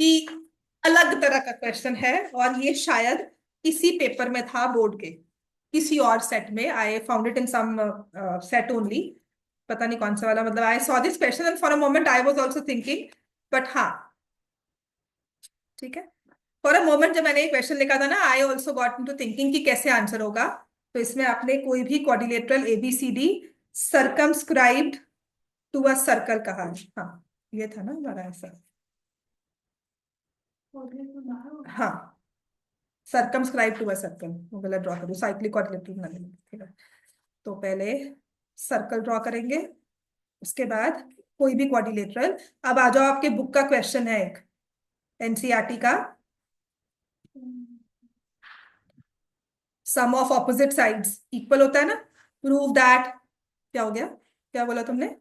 कि अलग तरह का क्वेश्चन है, और ये शायद इसी पेपर में था बोर्ड के किसी और सेट में। I found it in some set only, पता नहीं कौन सा वाला। मतलब I saw this question and for a moment I was also thinking, but हाँ ठीक है। फॉर अ मोमेंट जब मैंने ये क्वेश्चन लिखा था ना, I also got into thinking कि कैसे आंसर होगा। तो इसमें आपने कोई भी quadrilateral ABCD circumscribed to a circle कहा है। हाँ ये था ना हमारा आंसर। हाँ सर्कमस्क्राइब टू अ सर्कल, वो गलत ड्रॉ करूँ, साइक्लिक क्वाड्रिलेटरल बना लेंगे, ठीक है। तो पहले सर्कल ड्रॉ करेंगे, उसके बाद कोई भी क्वाड्रिलेटरल। अब आ जाओ, आपके बुक का क्वेश्चन है एक, एनसीईआरटी का। सम ऑफ ऑपोजिट साइड्स इक्वल होता है ना, प्रूव दैट। क्या हो गया, क्या बोला तुमने?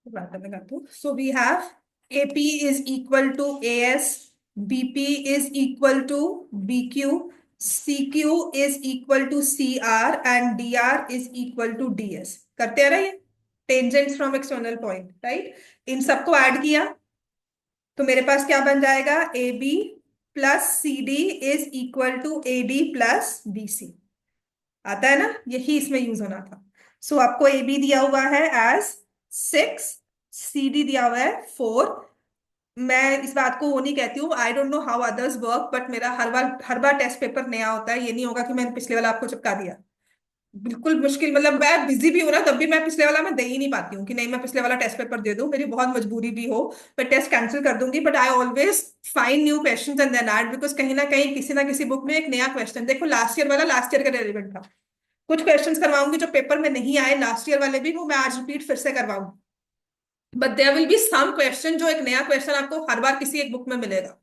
बात करने का तो so we have AP is equal to AS, BP is equal to BQ, CQ is equal to CR and DR is equal to DS. करते आ रहे हैं tangents from external point, right. इन सबको ऐड किया तो मेरे पास क्या बन जाएगा, A B plus C D is equal to A D plus B C. आता है ना, यही इसमें यूज होना था। सो आपको ए बी दिया हुआ है एज 6, सी डी दिया हुआ है 4। मैं इस बात को वो नहीं कहती हूँ, I don't know how others work, but मेरा हर बार टेस्ट पेपर नया होता है। ये नहीं होगा कि मैंने पिछले वाला आपको चिपका दिया। बिल्कुल मुश्किल, मतलब मैं बिजी भी हूँ ना, तब भी मैं पिछले वाला मैं दे ही नहीं पाती हूँ कि नहीं मैं पिछले वाला टेस्ट पेपर दे दूँ। मेरी बहुत मजबूरी भी हो मैं टेस्ट कैंसिल कर दूंगी, but I always find new questions and then add, because कहीं ना किसी बुक में एक नया क्वेश्चन, देखो लास्ट ईयर वाला लास्ट ईयर का रेलिवेंट था। कुछ क्वेश्चंस करवाऊंगी जो पेपर में नहीं आए लास्ट ईयर वाले भी, वो मैं आज रिपीट फिर से करवाऊंगी। But there will be some question जो एक नया क्वेश्चन आपको हर बार किसी एक बुक में मिलेगा,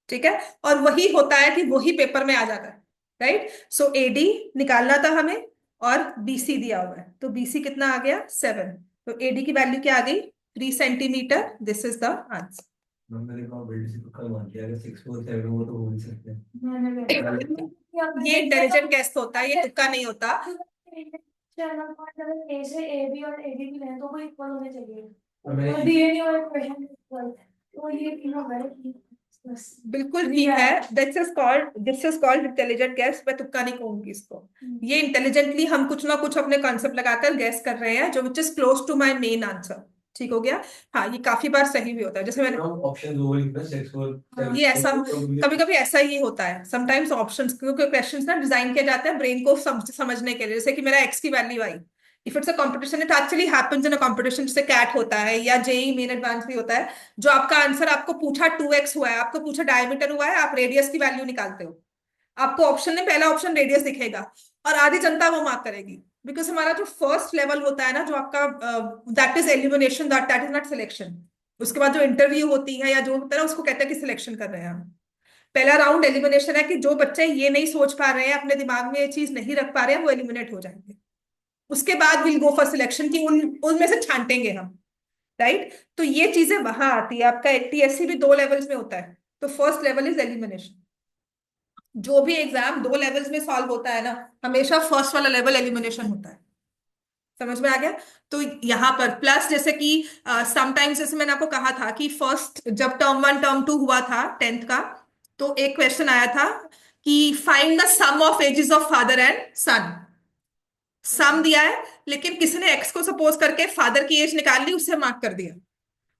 ठीक है। और वही होता है कि वही पेपर में आ जाता है, राइट। सो एडी निकालना था हमें, और बीसी दिया हुआ है, तो बीसी कितना आ गया 7। तो एडी की वैल्यू क्या आ गई 3 centimetre. This is the answer. मैंने कहा बेल्ट से पक्का मान लिया, अगर 647 वो तो हो नहीं सकते। ये इंटेलिजेंट गेस होता है, ये तुक्का नहीं होता। चैनल पॉइंट अगर ए से ए बी और ए डी भी लें तो वो इक्वल होने चाहिए, और डीएनए और क्वेश्चन इक्वल, तो ये तीनों गलत। बिल्कुल ठीक है, this is called intelligent gas. मैं तुक्का नहीं कहूंगी इसको। ये इंटेलिजेंटली हम कुछ ना कुछ अपने कॉन्सेप्ट लगाकर गैस कर रहे हैं जो which is close to my main answer. ठीक हो गया। हाँ ये काफी बार सही भी होता है, जैसे मैंने ऑप्शन ये ऐसा कभी कभी ऐसा ही होता है समटाइम्स ऑप्शंस, क्योंकि क्वेश्चंस ना डिजाइन किए जाते हैं ब्रेन को समझने के लिए। जैसे कि मेरा एक्स की value I, if it's a competition, it actually happens in a competition, जैसे कैट होता है या जेई मेन एडवांस भी होता है। जो आपका आंसर आपको पूछा 2x हुआ है, आपको पूछा डायमीटर हुआ है, आप रेडियस की वैल्यू निकालते हो। आपको ऑप्शन में पहला ऑप्शन रेडियस दिखेगा, और आधी जनता वो मार्क करेगी। बिकॉज हमारा जो फर्स्ट लेवल होता है ना, जो आपका that is elimination, that is not selection. उसके बाद जो इंटरव्यू होती है या जो होता है ना, उसको कहते हैं कि सिलेक्शन कर रहे हैं हम। पहला राउंड एलिमिनेशन है, कि जो बच्चे ये नहीं सोच पा रहे हैं, अपने दिमाग में ये चीज नहीं रख पा रहे हैं, वो एलिमिनेट हो जाएंगे। उसके बाद विल गो फॉर सिलेक्शन, की उनमें से छांटेंगे हम, राइट। तो ये चीजें वहां आती है। आपका टीएससी भी 2 लेवल्स में होता है। तो फर्स्ट लेवल इज एलिमिनेशन। जो भी एग्जाम 2 लेवल्स में सॉल्व होता है ना, हमेशा फर्स्ट वाला लेवल एलिमिनेशन होता है। समझ में आ गया। तो यहाँ पर प्लस, जैसे कि समटाइम्स, जैसे मैंने आपको कहा था कि फर्स्ट जब टर्म 1 टर्म 2 हुआ था 10th का, तो एक क्वेश्चन आया था कि find the sum of ages of father and son. Sum दिया है, लेकिन किसी ने एक्स को सपोज करके फादर की एज निकाल ली, उससे मार्क कर दिया।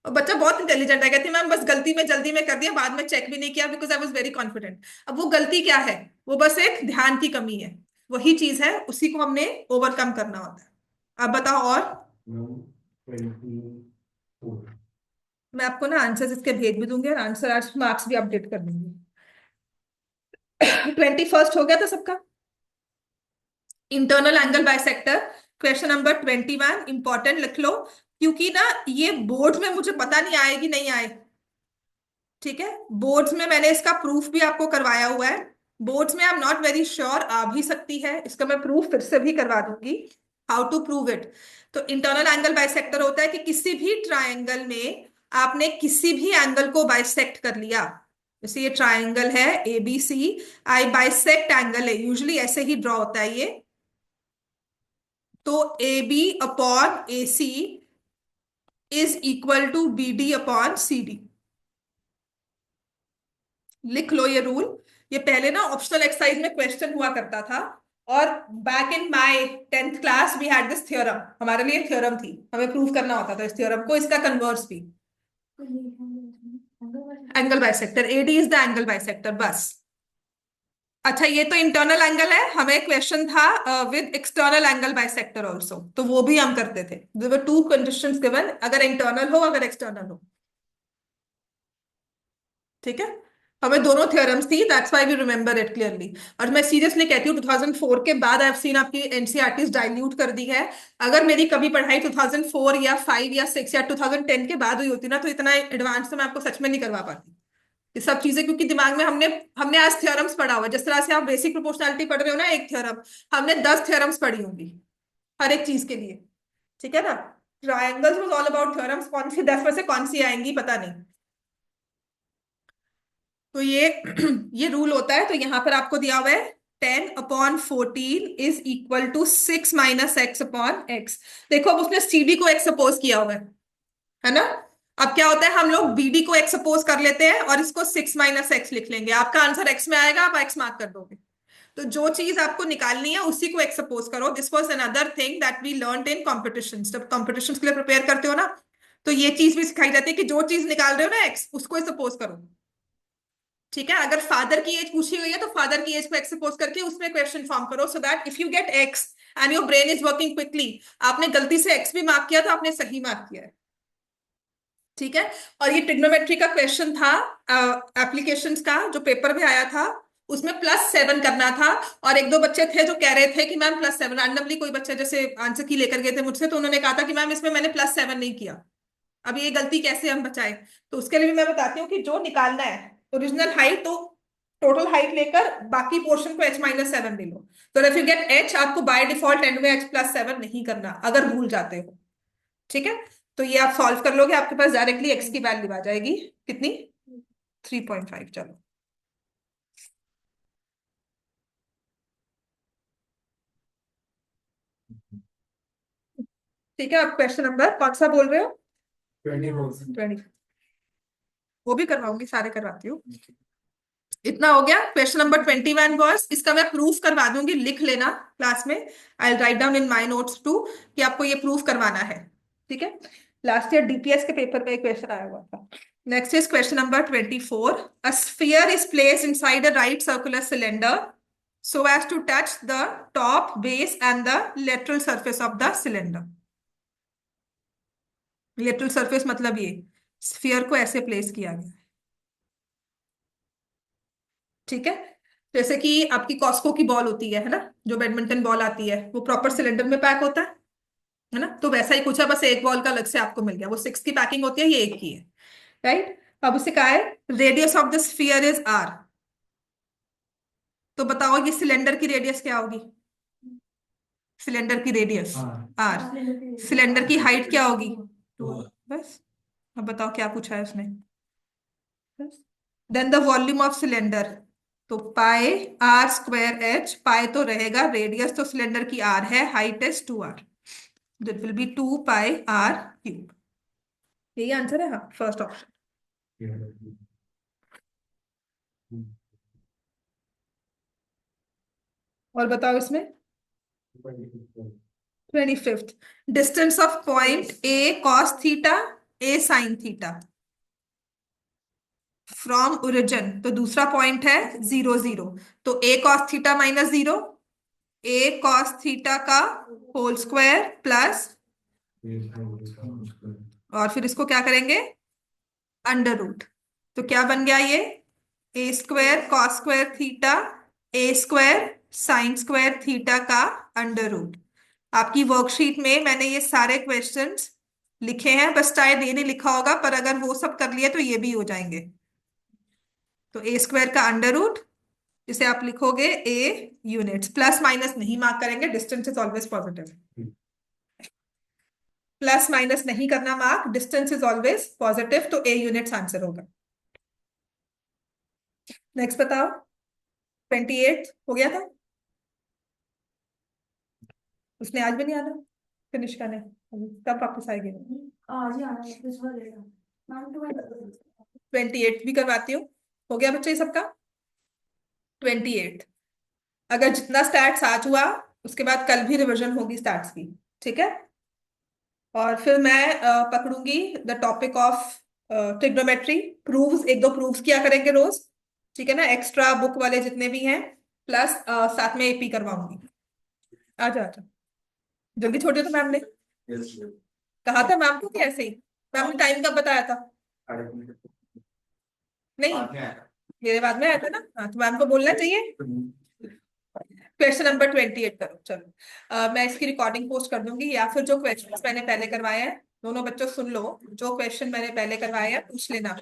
और बच्चा बहुत इंटेलिजेंट है, कहती मैम बस गलती में जल्दी में कर दिया, बाद में चेक भी नहीं किया, because I was very confident. अब वो गलती क्या है, वो बस एक ध्यान की कमी है। वही चीज है, उसी को हमने ओवरकम करना होता है। अब बताओ और। मैं आपको ना आंसर इसके भेज भी दूंगी, और आंसर आज मार्क्स भी अपडेट कर दूंगी। 21st हो गया था सबका। Internal angle bisector, question number 21 important लिख लो, क्योंकि ना ये बोर्ड में मुझे पता नहीं आएगी नहीं आए। ठीक है, बोर्ड्स में मैंने इसका प्रूफ भी आपको करवाया हुआ है। बोर्ड्स में I am not very sure, आ भी सकती है, इसका मैं प्रूफ फिर से भी करवा दूंगी। How to prove it. तो इंटरनल एंगल बाइसेक्टर होता है कि किसी भी ट्रायंगल में आपने किसी भी एंगल को बाइसेक्ट कर लिया। जैसे ये ट्रायंगल है एबीसी, आई बाइसेक्ट एंगल है, यूजुअली ऐसे ही ड्रॉ होता है ये। तो A B upon A C is equal to B D upon C D. लिख लो ये रूल। ये पहले ना ऑप्शनल एक्सरसाइज में क्वेश्चन हुआ करता था। और back in my 10th class we had this theorem, हमारे लिए थ्योरम थी, हमें प्रूव करना होता था इस थ्योरम को, इसका कन्वर्स भी। Angle bisector, AD is the angle bisector, बस। अच्छा, ये तो इंटरनल एंगल है, हमें क्वेश्चन था with external angle bisector also, तो वो भी हम करते थे। There were two conditions given, अगर इंटरनल हो अगर एक्सटर्नल हो। ठीक है, हमें दोनों थ्योरम्स थी, that's why we remember it clearly. और मैं सीरियसली कहती हूँ 2004 के बाद आई हैव सीन आपकी एनसीईआरटीज डाइल्यूट कर दी है। अगर मेरी कभी पढ़ाई 2004 या 5 या 6 या 2010 के बाद हुई होती ना, तो इतना एडवांस तो मैं आपको सच में नहीं करवा पाती ये सब चीजें, क्योंकि दिमाग में हमने हमने आज थ्योरम्स पढ़ा हुआ है। जिस तरह से आप बेसिक प्रोपोर्शनैलिटी पढ़ रहे हो ना, एक थ्योरम, हमने 10 थ्योरम्स पढ़ी होंगी हर एक चीज के लिए। ठीक है ना। Triangles was all about theorems, कौन सी 10 में से कौन सी आएंगी पता नहीं। तो ये ये रूल होता है। तो यहां पर आपको दिया हुआ है 10/14 इज इक्वल टू 6 - x/x। देखो अब उसने सी डी को x सपोज किया हुआ है ना। अब क्या होता है, हम लोग बी डी को x सपोज कर लेते हैं और इसको 6 - x लिख लेंगे, आपका आंसर x में आएगा, आप x मार्क कर दोगे। तो जो चीज आपको निकालनी है उसी को x सपोज करो। This was another thing that we learned in competitions. जब कॉम्पिटिशन्स के लिए प्रिपेयर करते हो ना, तो ये चीज भी सिखाई जाती है कि जो चीज निकाल रहे हो ना x, उसको ही सपोज करो। ठीक है, अगर फादर की एज पूछी गई है तो फादर की एज को एक्स सपोज करके उसमें क्वेश्चन फॉर्म करो, so that if you get x and your brain is working quickly. आपने गलती से एक्स भी मार्क किया तो आपने सही मार्क किया है। ठीक है। और ये ट्रिग्नोमेट्री का क्वेश्चन था एप्लीकेशंस का, जो पेपर में आया था, उसमें +7 करना था। और एक दो बच्चे थे जो कह रहे थे कि मैम +7, रैंडमली कोई बच्चे जैसे आंसर की लेकर गए थे मुझसे, तो उन्होंने कहा था कि मैम इसमें मैंने +7 नहीं किया। अब ये गलती कैसे हम बचाएं। तो उसके लिए भी मैं बताती हूँ कि जो निकालना है ओरिजिनल हाइट, तो टोटल हाइट लेकर बाकी पोर्शन को h - 7 ले लो। तो इफ यू गेट h, आपको बाय डिफॉल्ट एंड में h+7 नहीं करना अगर भूल जाते हो। ठीक है। तो ये आप सॉल्व कर लोगे, आपके पास डायरेक्टली x की वैल्यू आ जाएगी। कितनी? 3.5। चलो ठीक है। आप क्वेश्चन नंबर कौन सा बोल रहे हो? 20। वो भी करवाऊंगी, सारे करवाती हूँ। इतना हो गया। क्वेश्चन नंबर 21 वॉज, इसका मैं प्रूफ करवा दूंगी, लिख लेना क्लास में। I write down in my notes too कि आपको ये प्रूफ करवाना है। ठीक है। लास्ट ईयर डीपीएस के पेपर में एक क्वेश्चन आया हुआ था। Next is question number 24। A sphere is placed inside a right circular cylinder so as to touch the top, base and the lateral surface of the cylinder। Lateral surface मतलब ये sphere को ऐसे place किया गया। ठीक है। जैसे कि आपकी कॉस्को की बॉल होती है ना, जो बैडमिंटन बॉल आती है, वो प्रॉपर सिलेंडर में पैक होता है ना। तो वैसा ही कुछ है, बस एक बॉल का अलग से आपको मिल गया। वो 6 की पैकिंग होती है, ये एक की है। राइट। अब उसे कहा है radius of the sphere is r। तो बताओ ये सिलेंडर की रेडियस क्या होगी? सिलेंडर की रेडियस r। सिलेंडर की हाइट क्या होगी? 2। बस। अब बताओ क्या पूछा है उसने। Then the volume of cylinder, तो पाई r²h। पाई तो रहेगा, रेडियस तो सिलेंडर की r है, height is 2r। That will be 2πr³। यही आंसर है, हाँ, फर्स्ट ऑप्शन। और बताओ इसमें 25th। Distance of point A cos theta, A sine theta from origin. तो दूसरा पॉइंट है 0 0। तो ए कॉस थीटा -0, ए कॉस थीटा का होल स्क्वायर प्लस, और फिर इसको क्या करेंगे, अंडर रूट। तो क्या बन गया ये, a² cos² theta, a² sin² theta का अंडर रूट। आपकी वर्कशीट में मैंने ये सारे क्वेश्चंस लिखे हैं, बस शायद ये नहीं लिखा होगा, पर अगर वो सब कर लिए तो ये भी हो जाएंगे। तो a² का अंडर रूट, जिसे आप लिखोगे a यूनिट्स, प्लस माइनस नहीं मार्क करेंगे, distance is always positive. Plus minus नहीं करना mark, distance is always positive, तो a यूनिट्स आंसर होगा। नेक्स्ट बताओ। 28 हो गया था। उसने आज भी नहीं आना, फिनिश करने, कब वापस आएगी? आज ही आना है इस बार लेगा मैम 28 भी करवाती हूँ। हो गया बच्चे सबका? 28। अगर जितना स्टैट्स आज हुआ उसके बाद कल भी रिवीजन होगी स्टैट्स की, ठीक है? और फिर मैं पकड़ूंगी the topic of trigonometry. Proves, एक दो प्रूव्स किया करेंगे रोज, ठीक है ना? एक्स्ट्रा बुक वाले जितने भी हैं, प्लस साथ में एपी करवाऊंगी। आजा आजा, जल्दी छोड़ दिया तो मैम ने। कहा था मैम को कि ऐसे ही? मैम ने टाइम कब बताया था? नहीं, मेरे बाद में आया था ना। हाँ, तो मैम को बोलना चाहिए। क्वेश्चन नंबर 28 करो चलो। मैं इसकी रिकॉर्डिंग पोस्ट कर दूंगी, या फिर जो क्वेश्चन मैंने पहले करवाए हैं, दोनों बच्चों सुन लो, जो क्वेश्चन मैंने पहले करवाए हैं पूछ लेना।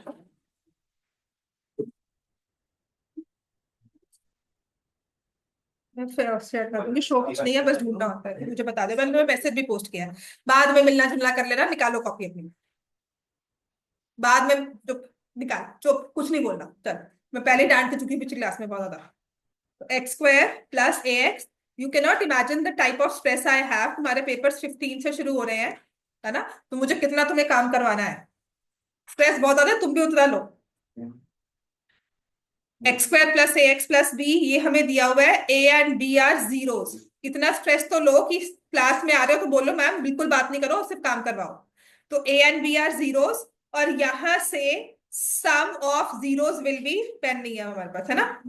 मैं फिर शेयर कर दूंगी। शो कुछ नहीं है, बस ढूंढना होता है, मुझे बता दे। मैंने मैसेज भी पोस्ट किया है। बाद में मिलना जुलना कर लेना, निकालो कॉपी अपनी। बाद में चुप, निकाल, चुप, कुछ नहीं बोलना। चल, मैं पहले डांट के चुकी पिछली क्लास में बहुत ज्यादा। तो x square plus a x. You can not imagine the type of stress I have. तुम्हारे पेपर्स 15 से शुरू हो रहे हैं, है ना? तो मुझे कितना तुम्हें काम करवाना है। स्ट्रेस बहुत ज्यादा है, तुम भी उतरा लो। X square plus a x plus b, ये हमें दिया हुआ है a and b are zeros. इतना स्ट्रेस तो लो कि क्लास में आ रहे हो तो बोलो मैम बिल्कुल बात नहीं करो, सिर्फ काम करवाओ। तो a and b are zeros, और यहां से sum of zeros will be, pen नहीं है हमारे पास, है ना?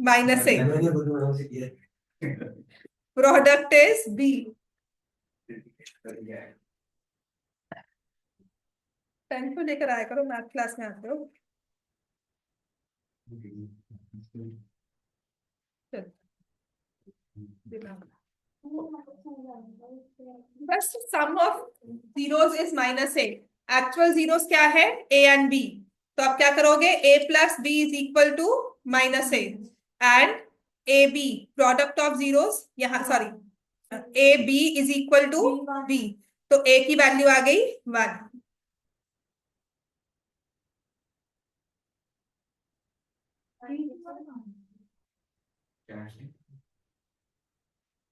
Minus a, product is b. Pen तो लेकर आया करो, मैथ क्लास में आते हो। चलो, बस sum of zeros is minus a. Actual zeros क्या है? A and b. तो आप क्या करोगे? A plus b is equal to minus a, and a b, product of zeros, यहाँ sorry, a b is equal to b. तो a की value आ गई 1।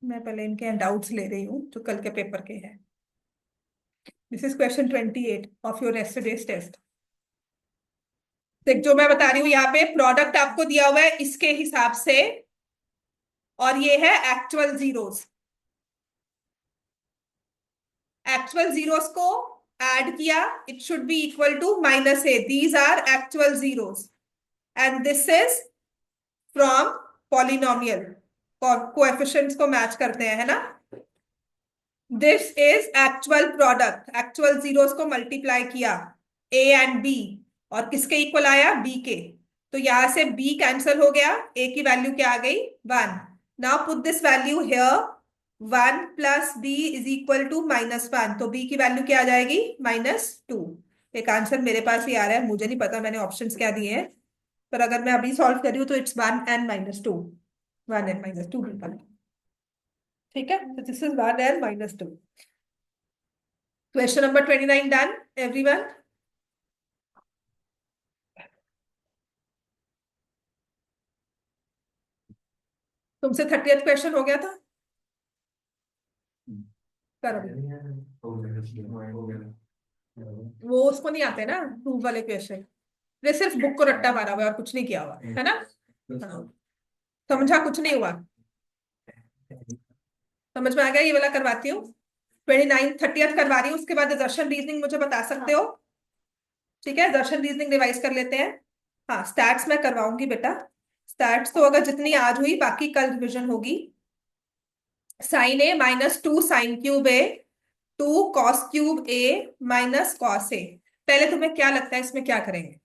मैं पहले इनके डाउट्स ले रही हूँ जो कल के पेपर के हैं। This is question 28 of your yesterday's test. देख, जो मैं बता रही हूँ यहाँ पे प्रोडक्ट आपको दिया हुआ है इसके हिसाब से, और ये है एक्चुअल जीरोस। एक्चुअल जीरोस को ऐड किया, it should be equal to minus a. These are actual zeros and this is from polynomial. Coefficients को मैच करते हैं, है ना? This is actual product. Actual zeros को मल्टीप्लाई किया, ए एंड बी, और किसके इक्वल आया? बी के। तो यहां से बी कैंसिल हो गया, ए की वैल्यू क्या आ गई? 1। Now put this value here. 1 plus b is equal to -1। तो बी की वैल्यू क्या आ जाएगी? -2। एक आंसर मेरे पास ही आ रहा है, मुझे नहीं पता मैंने ऑप्शंस क्या दिए हैं, पर अगर मैं अभी सॉल्व कर रही हूँ तो इट्स 1 एंड -2। 1 एंड -2 बिल्कुल, ठीक है? तो this is 1 and -2। Question number 29 done everyone. तुमसे 30th क्वेश्चन हो गया था, करो। वो उसको नहीं आते ना प्रूफ वाले क्वेश्चन, ये सिर्फ बुक को रट्टा मारा हुआ है और कुछ नहीं किया हुआ है ना? हाँ। समझा? कुछ नहीं हुआ, समझ में आ गया? ये वाला करवाती हूँ। 29 30th करवा रही हूँ, उसके बाद दर्शन रीजनिंग मुझे बता सकते हो, ठीक है? दर्शन रीजनिंग रिवाइज कर लेते हैं। हाँ, स्टैट्स मैं करवाऊंगी बेटा। स्टैट्स तो अगर जितनी आज हुई बाकी कल रिविजन होगी। Sign A -2 sine cube A, 2 cos cube A minus cos A. पहले तुम्हें क्या लगता है इसमें क्या करेंगे?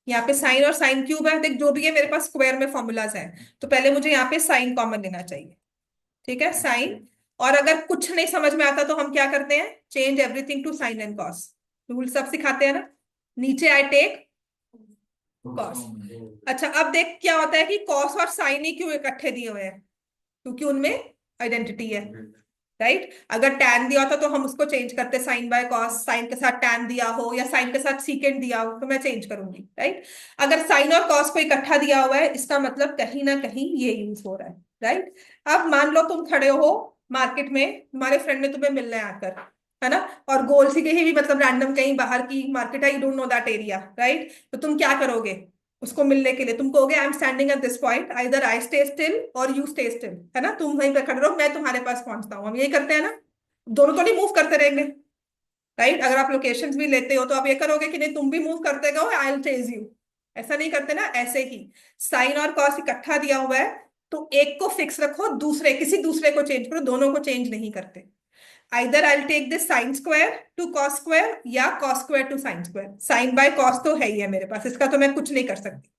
यहाँ पे साइन और साइन क्यूब है, देख जो भी है मेरे पास स्क्वायर में फॉर्मूलाज है, तो पहले मुझे यहाँ पे साइन कॉमन लेना चाहिए, ठीक है? साइन। और अगर कुछ नहीं समझ में आता तो हम क्या करते हैं? Change everything to sine and cos. Rule सब सिखाते हैं ना। नीचे आई टेक कॉस। अच्छा, अब देख क्या होता है कि कॉस और साइन ही क्यों इकट्ठे दिए हुए हैं? क्योंकि उनमें आइडेंटिटी है, राइट? अगर टैन दिया होता तो हम उसको चेंज करते, साइन बाय कॉस। साइन के साथ टैन दिया हो या साइन के साथ सीकेंट दिया हो तो मैं चेंज करूंगी, राइट? अगर साइन और कॉस को इकट्ठा दिया हुआ है, इसका मतलब कहीं ना कहीं ये यूज हो रहा है, राइट? अब मान लो तुम खड़े हो मार्केट में तुम्हारे फ्रेंड ने तुम्हें मिलना है आकर, है ना, और गोल सी कहीं भी मतलब रैंडम कहीं बाहर की मार्केट है, you don't know that area, right, तो तुम क्या करोगे उसको मिलने के लिए? तुम कहोगे I am standing at this point, either I stay still और यू स्टे स्टिल, है ना, तुम वहीं पे खड़े रहो, मैं तुम्हारे पास पहुंचता हूँ, हम यही करते हैं ना, दोनों तो नहीं मूव करते रहेंगे, राइट, अगर आप लोकेशंस भी लेते हो तो आप ये करोगे कि नहीं तुम भी मूव करते गो, आई विल चेज यू, ऐसा नहीं करते ना। ऐसे ही साइन और कॉस इकट्ठा दिया हुआ है, तो एक को फिक्स रखो, दूसरे किसी दूसरे को चेंज करो, दोनों को चेंज नहीं करते। Either I take this sine square to cos square या cos square to sine square, sine by cos तो है ही है मेरे पास, इसका तो मैं कुछ नहीं कर सकती।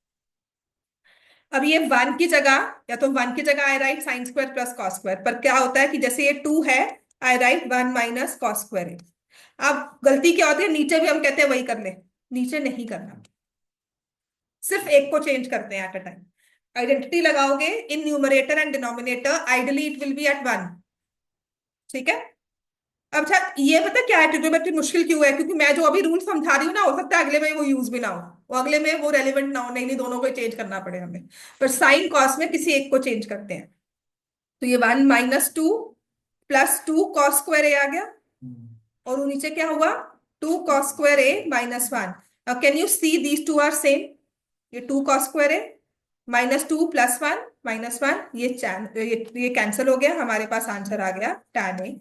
अब ये वन की जगह, या तो वन की जगह I write sine square plus cos square, पर क्या होता है कि जैसे ये टू है, I write one minus cos square. अब गलती क्या होती है, नीचे भी हम कहते हैं वही कर ले, नीचे नहीं करना, सिर्फ एक को चेंज करते हैं एट अ टाइम। आइडेंटिटी लगाओगे in numerator and denominator, ideally it will be at one, ठीक है। अब अच्छा ये पता क्या है ट्रिग्नोमेट्री मुश्किल क्यों है, क्योंकि मैं जो अभी रूल समझा रही हूँ ना, हो सकता है अगले में वो यूज भी ना हो, वो अगले में वो रेलिवेंट ना हो, नहीं नहीं दोनों को चेंज करना पड़े हमें, पर साइन कॉस में किसी एक को चेंज करते हैं। तो ये one minus two plus two cos square a आ गया, और वो नीचे क्या हुआ, two cos square a minus one. Can you see these two are same, ये two cos square a minus two plus one minus one, ये cancel हो गया, हमारे पास आंसर आ गया tan ए।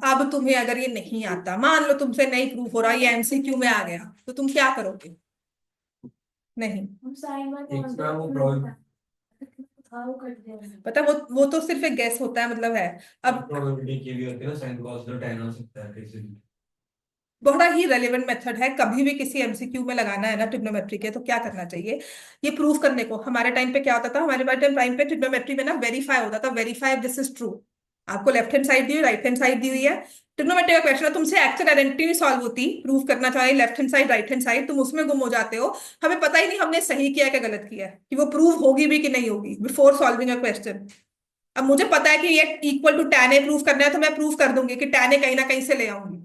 अब तुम्हें अगर ये नहीं आता, मान लो तुमसे नहीं प्रूफ हो रहा, ये एमसीक्यू में आ गया, तो तुम क्या करोगे? नहीं पता, वो तो सिर्फ एक गैस होता है, मतलब है। अब प्रोबेबिलिटी की भी होती है ना, साइन कॉस तो tan हो सकता है कैसे भी। बड़ा ही रेलेवेंट मेथड है, कभी भी किसी एमसीक्यू में लगाना है ना ट्रिग्नोमेट्री के, तो क्या करना चाहिए, ये प्रूव करने को। हमारे टाइम पे क्या होता था, हमारे टाइम पे ट्रिग्नोमेट्री में ना वेरीफाई होता था, वेरीफाई दिस इज ट्रू। आपको लेफ्ट हैंड साइड दी हुई, राइट हैंड साइड दी हुई है, ट्रिग्नोमेट्री का क्वेश्चन है, तुमसे एक्चुअल आइडेंटिटी नहीं सॉल्व होती, प्रूव करना चाहिए left hand side right hand side, तुम उसमें गुम हो जाते हो, हमें पता ही नहीं हमने सही किया है कि गलत किया है, कि वो प्रूव होगी भी कि नहीं होगी बिफोर सॉल्विंग अ क्वेश्चन। अब मुझे पता है कि ये equal to tan a prove करना है, तो मैं प्रूव कर दूंगी कि tan ए कहीं ना कहीं से ले आऊंगी,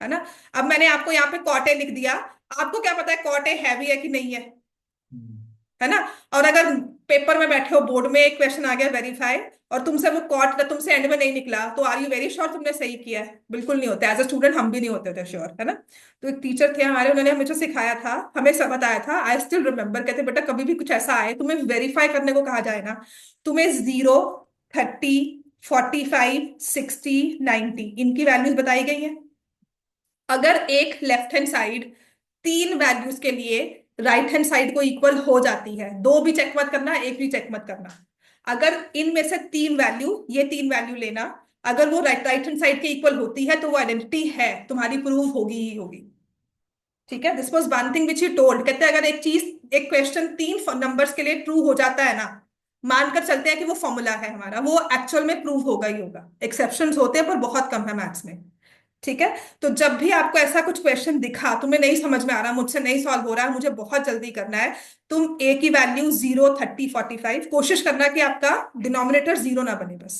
है ना। अब मैंने आपको यहाँ पे कॉट ए लिख दिया, आपको क्या पता है कॉट ए हैवी है कि नहीं है ना। और अगर पेपर में बैठे हो, बोर्ड में एक क्वेश्चन आ गया वेरीफाई, और तुमसे वो कॉट तुमसे एंड में नहीं निकला, तो आर यू वेरी श्योर तुमने सही किया है? बिल्कुल नहीं होता, एज अ स्टूडेंट हम भी नहीं होते थे श्योर, है ना। तो एक टीचर थे हमारे, उन्होंने हमें जो सिखाया था, हमें सब बताया था, आई स्टिल रिमेम्बर, कहते बेटा कभी भी कुछ ऐसा आए तुम्हें वेरीफाई करने को कहा जाए ना, तुम्हें 0, 30, 45, 60, 90 इनकी वैल्यूज बताई गई है। अगर एक लेफ्ट हैंड साइड तीन वैल्यूज के लिए राइट हैंड साइड को इक्वल हो जाती है, दो भी चेक मत करना, एक भी चेक मत करना, अगर इनमें से तीन वैल्यू, ये तीन वैल्यू लेना, अगर वो राइट हैंड साइड के इक्वल होती है, तो वो आइडेंटिटी है तुम्हारी, प्रूव होगी ही होगी, ठीक है। This was one thing which he told, कहते हैं अगर एक चीज, एक क्वेश्चन तीन नंबर्स के लिए ट्रू हो जाता है ना, मानकर चलते हैं कि वो फॉर्मूला है हमारा, वो एक्चुअल में प्रूव होगा ही होगा, एक्सेप्शंस होते हैं पर बहुत कम है मैथ्स में, ठीक है। तो जब भी आपको ऐसा कुछ क्वेश्चन दिखा, तुम्हें नहीं समझ में आ रहा, मुझसे नहीं सॉल्व हो रहा है, मुझे बहुत जल्दी करना है, तुम ए की वैल्यू 0, 30, 45, कोशिश करना कि आपका डिनोमिनेटर 0 ना बने बस,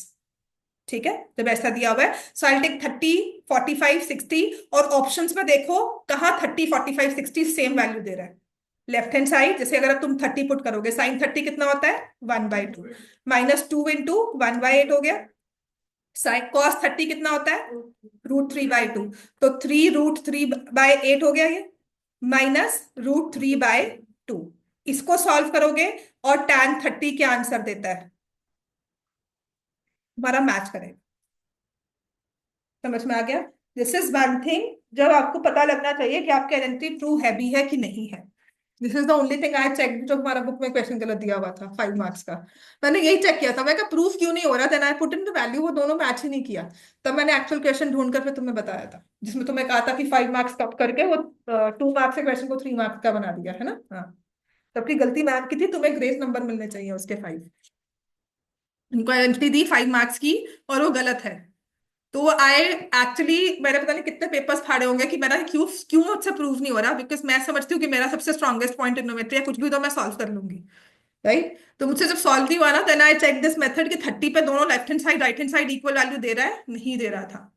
ठीक है। जब ऐसा दिया हुआ है, सो आई टेक 30, 45, 60, और ऑप्शंस में देखो कहाँ 30, 45, 60 सेम वैल्यू दे रहा है। लेफ्ट हैंड साइड, जैसे अगर तुम 30 पुट करोगे, साइन 30 कितना होता है 1/2, माइनस 2 इंटू 1/8 हो गया। साइन कॉस 30 कितना होता है √3/2, तो 3√3/8 हो गया ये, माइनस √3/2, इसको सॉल्व करोगे और tan 30 क्या आंसर देता है, हमारा मैच करेगा। समझ में आ गया? दिस इज वन थिंग, जब आपको पता लगना चाहिए कि आपकी आइडेंटिटी ट्रू है भी है कि नहीं है। This is the only thing I check, जो हमारा बुक में क्वेश्चन गलत दिया हुआ था 5 मार्क्स का, मैंने यही चेक किया था, मैं कहा प्रूफ क्यों नहीं हो रहा, then I put in the value, वो दोनों मैच ही नहीं किया, तब मैंने एक्चुअल क्वेश्चन ढूंढ कर फिर तुम्हें बताया था, जिसमें तुम्हें कहा था कि 5 मार्क्स कट करके वो 2 मार्क्स के क्वेश्चन को 3 मार्क्स का बना दिया, है ना। हाँ, सबकी गलती मैम की थी, तुम्हें ग्रेस नंबर मिलने चाहिए उसके 5, उनको आइडेंटिटी दी 5 मार्क्स की और वो गलत है, तो आई एक्चुअली, मैंने पता नहीं कितने पेपर्स फाड़े होंगे कि मेरा क्यों क्यों मुझसे प्रूव नहीं हो रहा, बिकॉज मैं समझती हूँ कि मेरा सबसे स्ट्रॉन्गेस्ट पॉइंट ट्रिग्नोमेट्री है, कुछ भी तो मैं सॉल्व कर लूंगी, राइट। तो मुझसे जब सॉल्व नहीं हुआ ना, then I check this method कि 30 पे दोनों left hand side right hand side equal value दे रहा है, नहीं दे रहा था,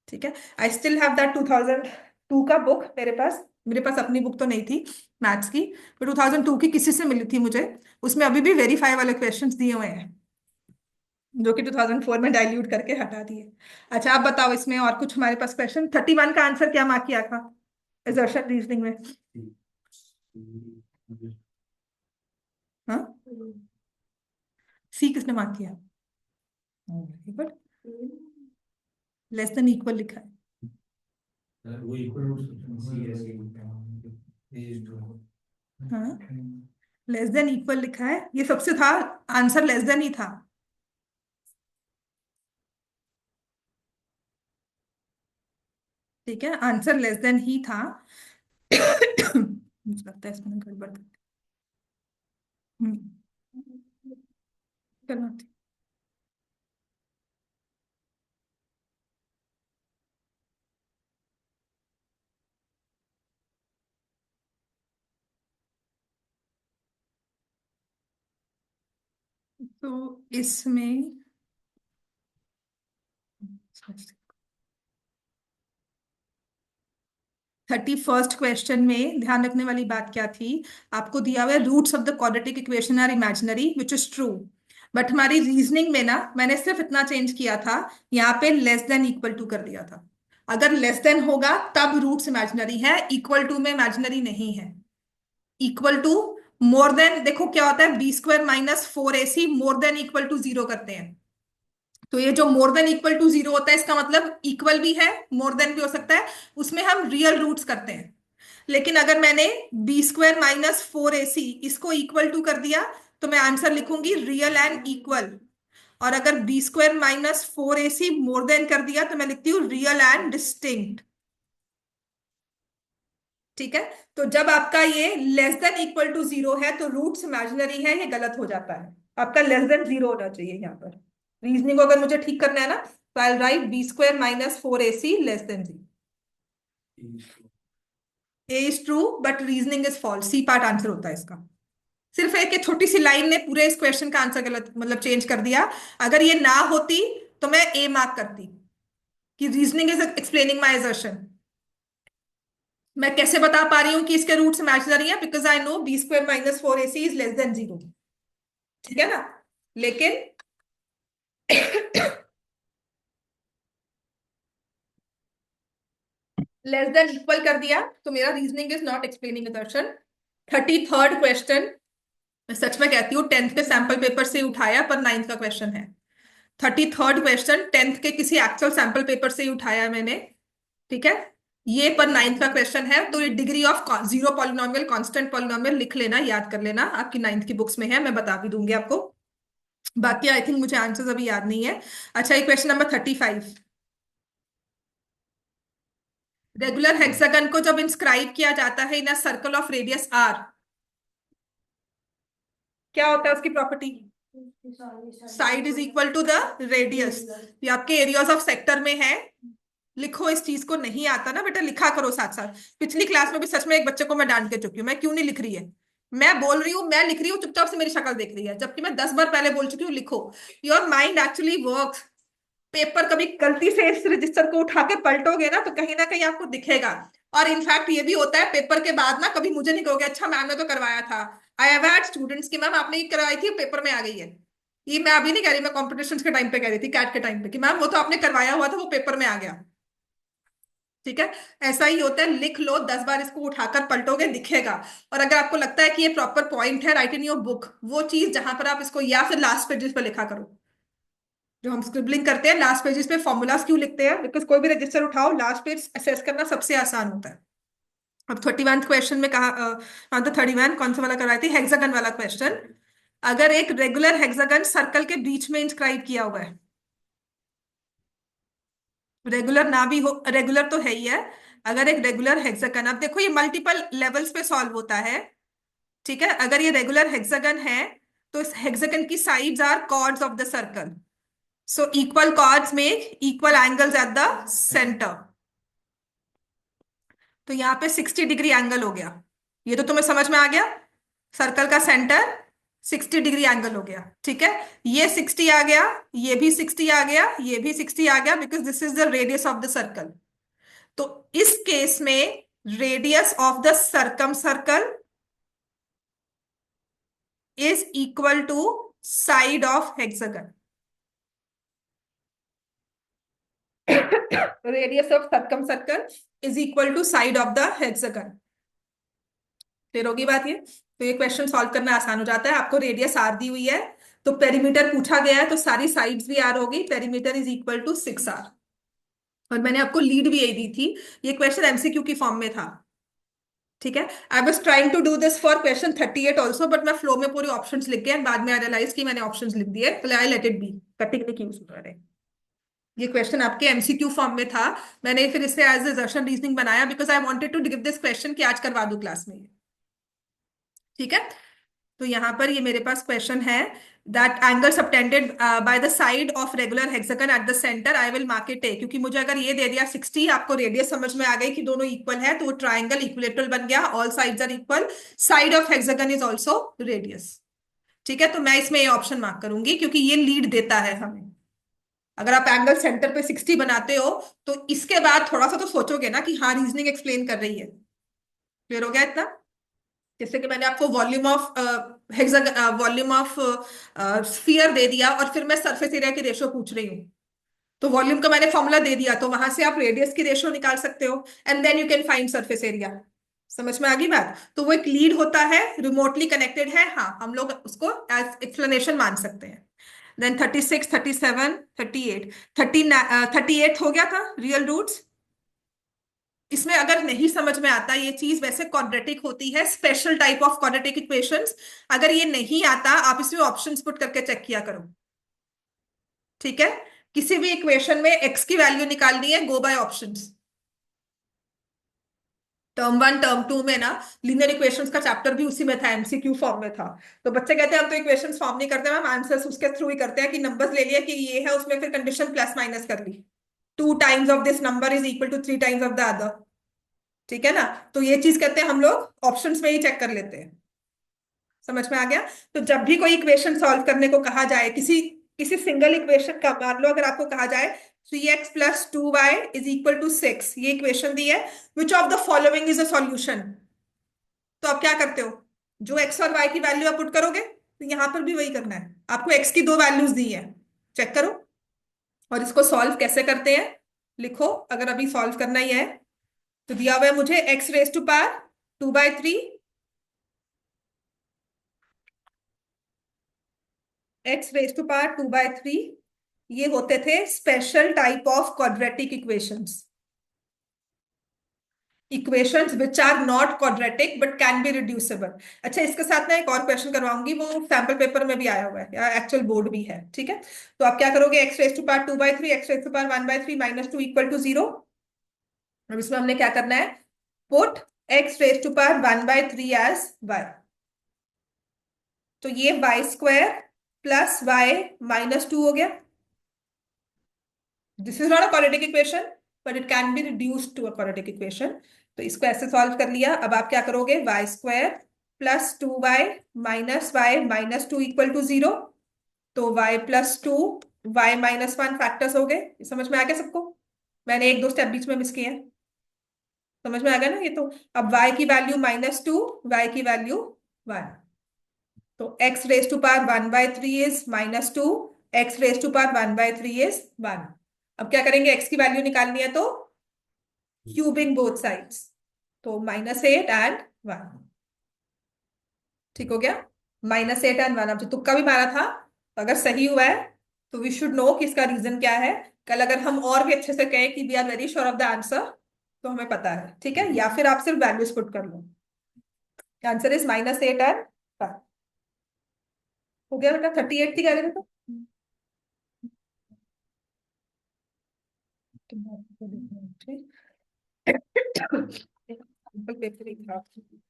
ठीक है। आई स्टिल हैव दैट 2002 का बुक मेरे पास, मेरे पास अपनी बुक तो नहीं थी मैथ्स की, पर 2002 की किसी से मिली थी मुझे। उसमें अभी भी वेरीफाई वाले क्वेश्चंस दिए हुए हैं, जो कि 2004 में डाइल्यूट करके हटा दिए। अच्छा आप बताओ, इसमें और कुछ हमारे पास क्वेश्चन। 31 का आंसर क्या मार्क किया था असर्शन रीजनिंग में? हाँ, सी किसने मार्क किया? Very good. Less than equal लिखा है। वो इक्वल रूट्स सी एस हाँ, लेस देन इक्वल लिखा है, ये सबसे था, आंसर लेस देन ही था। ठीक है, आंसर लेस देन ही था। मुझे लगता है इसमें गड़बड़ कर- हम्म, चलो। तो इसमें 31st क्वेश्चन में ध्यान रखने वाली बात क्या थी? आपको दिया हुआ है roots of the quadratic equation are imaginary, which is true. But हमारी रीजनिंग में ना मैंने सिर्फ इतना चेंज किया था, यहाँ पे लेस देन इक्वल टू कर दिया था। अगर लेस देन होगा तब रूट्स इमेजिनरी है, इक्वल टू में इमेजिनरी नहीं है। इक्वल टू, मोर देन, देखो क्या होता है, b² - 4ac more than equal to 0 करते हैं। तो ये जो मोर देन इक्वल टू 0 होता है, इसका मतलब इक्वल भी है, मोर देन भी हो सकता है, उसमें हम रियल रूट्स करते हैं। लेकिन अगर मैंने b² - 4ac इसको इक्वल टू कर दिया, तो मैं आंसर लिखूंगी रियल एंड इक्वल। और अगर b² - 4ac मोर देन कर दिया, तो मैं लिखती हूँ रियल एंड डिस्टिंक्ट। ठीक है, तो जब आपका ये लेस देन इक्वल टू 0 है तो रूट्स इमेजिनरी है, ये गलत हो जाता है। आपका लेस देन 0 होना चाहिए यहाँ पर। रीजनिंग को अगर मुझे ठीक करना है ना, तो I write b² - 4ac less than 0। A is true but reasoning is false, C part answer होता है इसका। सिर्फ एक छोटी सी लाइन ने पूरे इस क्वेश्चन का आंसर गलत, मतलब चेंज कर दिया। अगर ये ना होती तो मैं ए मार्क करती कि reasoning is explaining my assertion. मैं कैसे बता पा रही हूँ कि इसके रूट्स इमेजिनरी है? Because I know b² - 4ac is less than 0। ठीक है ना? लेकिन लेस देन इक्वल कर दिया तो मेरा reasoning is not explaining assertion. 33rd question, मैं सच में कहती हूँ 10th के सैंपल पेपर से उठाया, पर 9th का क्वेश्चन है। 33rd क्वेश्चन 10th के किसी एक्चुअल सैंपल पेपर से ही उठाया मैंने। ठीक है, ये पर 9th का क्वेश्चन है। तो ये degree of zero polynomial, constant polynomial लिख लेना, याद कर लेना, आपकी 9th की बुक्स में है, मैं बता भी दूंगी आपको। बाकी आई थिंक मुझे आंसर्स अभी याद नहीं है। अच्छा, ये क्वेश्चन नंबर 35। रेगुलर हेक्सागन को जब इंस्क्राइब किया जाता है in a circle of radius r, क्या होता है उसकी property? Side is equal to the radius. ये आपके एरियाज ऑफ सेक्टर में है। लिखो, इस चीज को नहीं आता ना बेटा, लिखा करो साथ साथ। पिछली क्लास में भी सच में एक बच्चे को मैं डांट के चुकी हूँ, मैं क्यों नहीं लिख रही है। मैं बोल रही हूँ, मैं लिख रही हूँ, चुपचाप से मेरी शक्ल देख रही है, जबकि मैं 10 बार पहले बोल चुकी हूँ लिखो। Your mind actually works. Paper कभी गलती से इस रजिस्टर को उठा के पलटोगे ना, तो कहीं ना कहीं आपको दिखेगा। और इनफैक्ट ये भी होता है, पेपर के बाद ना कभी मुझे नहीं कहोगे अच्छा मैम ने तो करवाया था। आई हैव हैड स्टूडेंट्स की मैम आपने ये करवाई थी, पेपर में आ गई है। ये मैं अभी नहीं कह रही, मैं कॉम्पिटिशन के टाइम पे कह रही थी, कैट के टाइम पे, कि मैम वो तो आपने करवाया हुआ था, वो पेपर में आ गया। ठीक है, ऐसा ही होता है, लिख लो, 10 बार इसको उठाकर पलटोगे दिखेगा। और अगर आपको लगता है कि ये प्रॉपर पॉइंट है, राइट इन योर बुक वो चीज जहां पर आप इसको, या फिर लास्ट पेजेस पे लिखा करो। जो हम स्क्रिबलिंग करते हैं लास्ट पेजेस पे, फॉर्मूलाज क्यों लिखते हैं? बिकॉज कोई भी रजिस्टर उठाओ, लास्ट पेज असेस करना सबसे आसान होता है। अब 31 क्वेश्चन में कहा, हाँ तो 31 कौन सा वाला करवाई थी? हेक्सागन वाला क्वेश्चन। अगर एक रेगुलर हेक्सागन सर्कल के बीच में इंस्क्राइब किया हुआ है, रेगुलर ना भी हो, रेगुलर तो है ही है। अगर एक रेगुलर हेक्सागन, अब देखो ये मल्टीपल लेवल्स पे सॉल्व होता है। ठीक है, अगर ये रेगुलर हेक्सागन है तो इस हेक्सागन की sides are chords of the circle. So equal chords make equal angles at the centre. तो यहाँ पे 60 डिग्री एंगल हो गया। ये तो तुम्हें समझ में आ गया, सर्कल का सेंटर 60 डिग्री एंगल हो गया। ठीक है, ये 60 आ गया, ये भी 60 आ गया, ये भी 60 आ गया, because this is the radius of the circle. तो इस केस में radius of the circumcircle is equal to side of hexagon. Radius of circumcircle is equal to side of the hexagon. फिर होगी बात ये, तो ये question solve करना आसान हो जाता है। आपको रेडियस आर दी हुई है, तो पेरीमीटर पूछा गया है, तो सारी साइड्स भी आर होगी। Perimeter is equal to 6r। और मैंने आपको लीड भी यही दी थी, ये क्वेश्चन एमसीक्यू की फॉर्म में था। ठीक है, I was trying to do this for question 38 also, but मैं फ्लो में पूरे ऑप्शंस लिख गया, बाद में आई रियलाइज कि मैंने ऑप्शंस लिख दिए, तो I let it be, cutting नहीं की उसमें। ये क्वेश्चन आपके एमसीक्यू फॉर्म में था, मैंने फिर इसे एज असर्शन रीजनिंग बनाया, because I wanted to give this question कि आज करवा दूं क्लास में। ठीक है, तो यहाँ पर ये मेरे पास क्वेश्चन है, that angle subtended by the side of regular hexagon at the centre, I will mark it a. क्योंकि मुझे अगर ये दे दिया 60, आपको रेडियस समझ में आ गई कि दोनों इक्वल है, तो वो ट्राइंगल इक्विलेटरल बन गया, all sides are equal, side of hexagon is also radius. ठीक है, तो मैं इसमें ये ऑप्शन मार्क करूंगी, क्योंकि ये लीड देता है हमें। अगर आप एंगल सेंटर पे 60 बनाते हो, तो इसके बाद थोड़ा सा तो सोचोगे ना कि हाँ रीजनिंग एक्सप्लेन कर रही है। क्लियर हो गया इतना? जैसे कि मैंने आपको वॉल्यूम ऑफ स्फीयर दे दिया, और फिर मैं सरफेस एरिया की रेशो पूछ रही हूँ, तो वॉल्यूम का मैंने फॉर्मूला दे दिया, तो वहां से आप रेडियस की रेशो निकाल सकते हो, and then you can find surface area. समझ में आ गई बात? तो वो एक लीड होता है, रिमोटली कनेक्टेड है, हाँ हम लोग उसको एज एक्सप्लेनेशन मान सकते हैं। देन 36, 37, 38, 38 हो गया था रियल रूट्स। इसमें अगर नहीं समझ में आता ये चीज, वैसे क्वाड्रेटिक होती है, special type of quadratic equations. अगर ये नहीं आता, आप इसमें ऑप्शंस पुट करके चेक किया करो। ठीक है, किसी भी इक्वेशन में एक्स की वैल्यू निकालनी है, गो बाय ऑप्शंस। टर्म 1 टर्म 2 में ना लीनियर इक्वेशंस का चैप्टर भी उसी में था, एमसीक्यू फॉर्म में था। तो बच्चे कहते हैं हम तो इक्वेशंस फॉर्म नहीं करते मैम, आंसर्स उसके थ्रू ही करते हैं, कि नंबर्स ले लिया कि ये है, उसमें फिर कंडीशन प्लस माइनस कर ली, 2 times of this number is equal to 3 times of the other. ठीक है ना, तो ये चीज कहते हैं हम लोग ऑप्शंस में ही चेक कर लेते हैं। समझ में आ गया? तो जब भी कोई इक्वेशन सॉल्व करने को कहा जाए, किसी किसी सिंगल इक्वेशन का, मान लो अगर आपको कहा जाए 3x plus 2y is equal to 6, ये इक्वेशन दी है, which of the following is a solution, तो आप क्या करते हो? जो x और y की वैल्यू आप पुट करोगे, तो यहां पर भी वही करना है। आपको x की दो वैल्यूज दी है, चेक करो। और इसको सॉल्व कैसे करते हैं, लिखो, अगर अभी सॉल्व करना ही है। तो दिया हुआ है मुझे x raise to power 2/3, x raise to power 2/3, ये होते थे special type of quadratic equations. Equations which are not quadratic but can be reducible. अच्छा, इसके साथ मैं एक और क्वेश्चन करवाऊंगी, वो सैंपल पेपर में भी आया हुआ है, या एक्चुअल बोर्ड भी है। ठीक है, तो आप क्या करोगे, x raise to power 2/3, x raise to power 1/3 minus 2 equal to 0। अब इसमें हमने क्या करना है, put x raise to power 1/3 as y। तो ये y² प्लस y माइनस 2 हो गया। This is not a quadratic equation, but it can be reduced to a quadratic equation. तो इसको ऐसे सॉल्व कर लिया। अब आप क्या करोगे, y² plus 2y minus y minus 2 equal to 0। तो y plus 2 y minus 1 factors हो गए। समझ में आ गया सबको? मैंने एक दो स्टेप बीच में मिस किए हैं, समझ में आ गया ना ये तो। अब y की वैल्यू -2, y की वैल्यू 1, तो x raise to power 1/3 is -2, x raise to power 1/3 is 1। अब क्या करेंगे, x की वैल्यू निकालनी है, तो क्यूबिंग बोथ साइड्स, तो -8 एंड 1। ठीक हो गया, -8 एंड 1। अब जो तुक्का भी मारा था, तो अगर सही हुआ है, तो वी शुड नो कि इसका रीजन क्या है। कल अगर हम और भी अच्छे से कहें कि we are very sure of the answer, तो हमें पता है। ठीक है, या फिर आप सिर्फ वैल्यूज पुट कर लो। Answer is -8 and 1। हो गया बेटा, 38 थी कह रहे थे तो। पेपर ही खराब थी।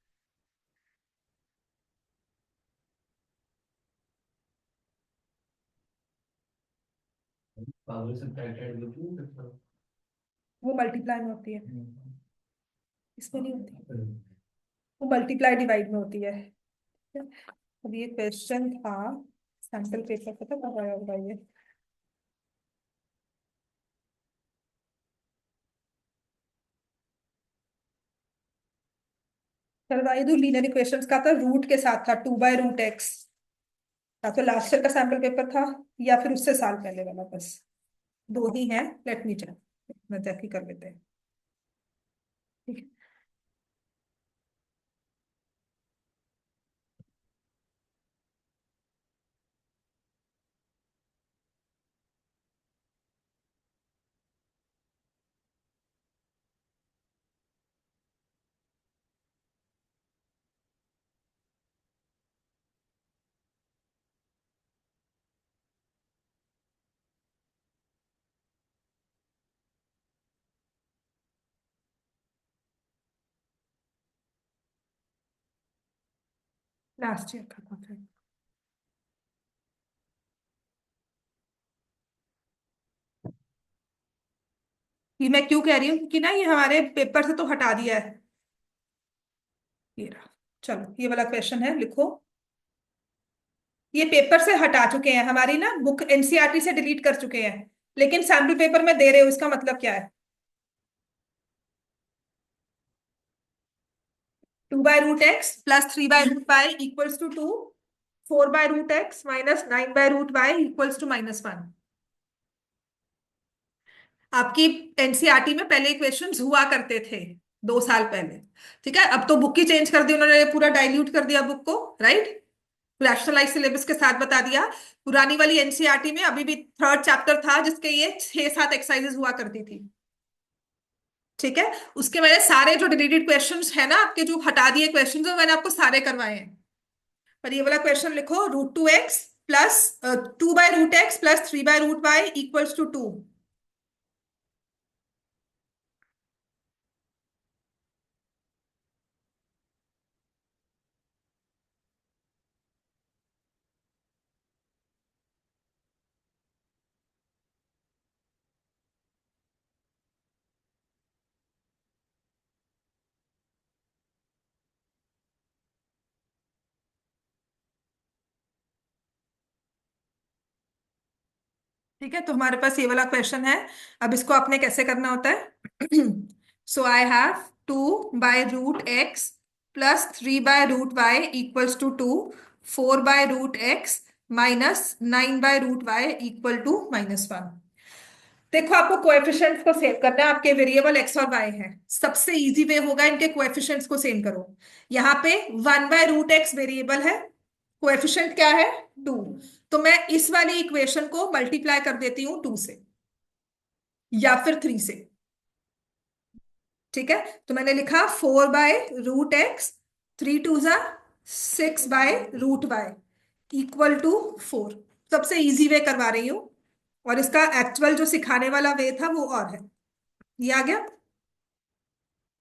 पावर सब्ट्रैक्टेड होती है फिर वो मल्टीप्लाई में होती है, तो। इसमें नहीं होती, वो मल्टीप्लाई डिवाइड में होती है। अब ये क्वेश्चन था, सैंपल पेपर पता कब आया होगा ये, करवाई दूं लीनियर इक्वेशंस का था, रूट के साथ था 2/√x, या तो लास्ट ईयर का सैम्पल पेपर था या फिर उससे साल पहले वाला, बस दो ही हैं। लेट मी चेक, मैं चेक ही कर लेते हैं। ठीक है, लास्ट ईयर का था फिर। ये मैं क्यों कह रही हूँ कि ना, ये हमारे पेपर से तो हटा दिया है ये रहा। चलो ये वाला क्वेश्चन है, लिखो। ये पेपर से हटा चुके हैं, हमारी ना बुक एनसीईआरटी से डिलीट कर चुके हैं, लेकिन सैम्पल पेपर में दे रहे हो, इसका मतलब क्या है? 2/√x plus 3/√y equals to 2, 4/√x minus 9/√y equals to -1। आपकी एनसीईआरटी में पहले क्वेश्चंस हुआ करते थे 2 साल पहले, ठीक है? अब तो बुक ही चेंज कर दी उन्होंने, पूरा डाइल्यूट कर दिया बुक को, राइट? रैशनलाइज सिलेबस के साथ बता दिया। पुरानी वाली एनसीईआरटी में अभी भी 3rd चैप्टर था जिसके ये 6-7 एक्सरसाइजेस हुआ करती थी, ठीक है? उसके मैंने सारे जो डिलीटेड क्वेश्चंस है ना आपके, जो हटा दिए क्वेश्चंस, वो मैंने आपको सारे करवाए हैं। पर ये वाला क्वेश्चन लिखो, √2x plus 2/√x plus 3/√y equals to 2। ठीक है, तो हमारे पास ये वाला क्वेश्चन है। अब इसको आपने कैसे करना होता है? So I have 2/√x plus 3/√y equals to 2, 4/√x minus 9/√y equal to -1। देखो, आपको कोएफिशिएंट्स को सेव करना है, आपके वेरिएबल x और y हैं। सबसे इजी वे होगा इनके कोएफिशिएंट्स को सेव करो। यहाँ पे 1/√x वेरिएबल है, कोएफिशिएंट क्या है? 2। तो मैं इस वाली इक्वेशन को मल्टीप्लाई कर देती हूँ 2 से या फिर 3 से, ठीक है? तो मैंने लिखा 4/√x, 3 2 6/√y इक्वल टू 4। सबसे इजी वे करवा रही हूँ, और इसका एक्चुअल जो सिखाने वाला वे था वो और है। ये आ गया,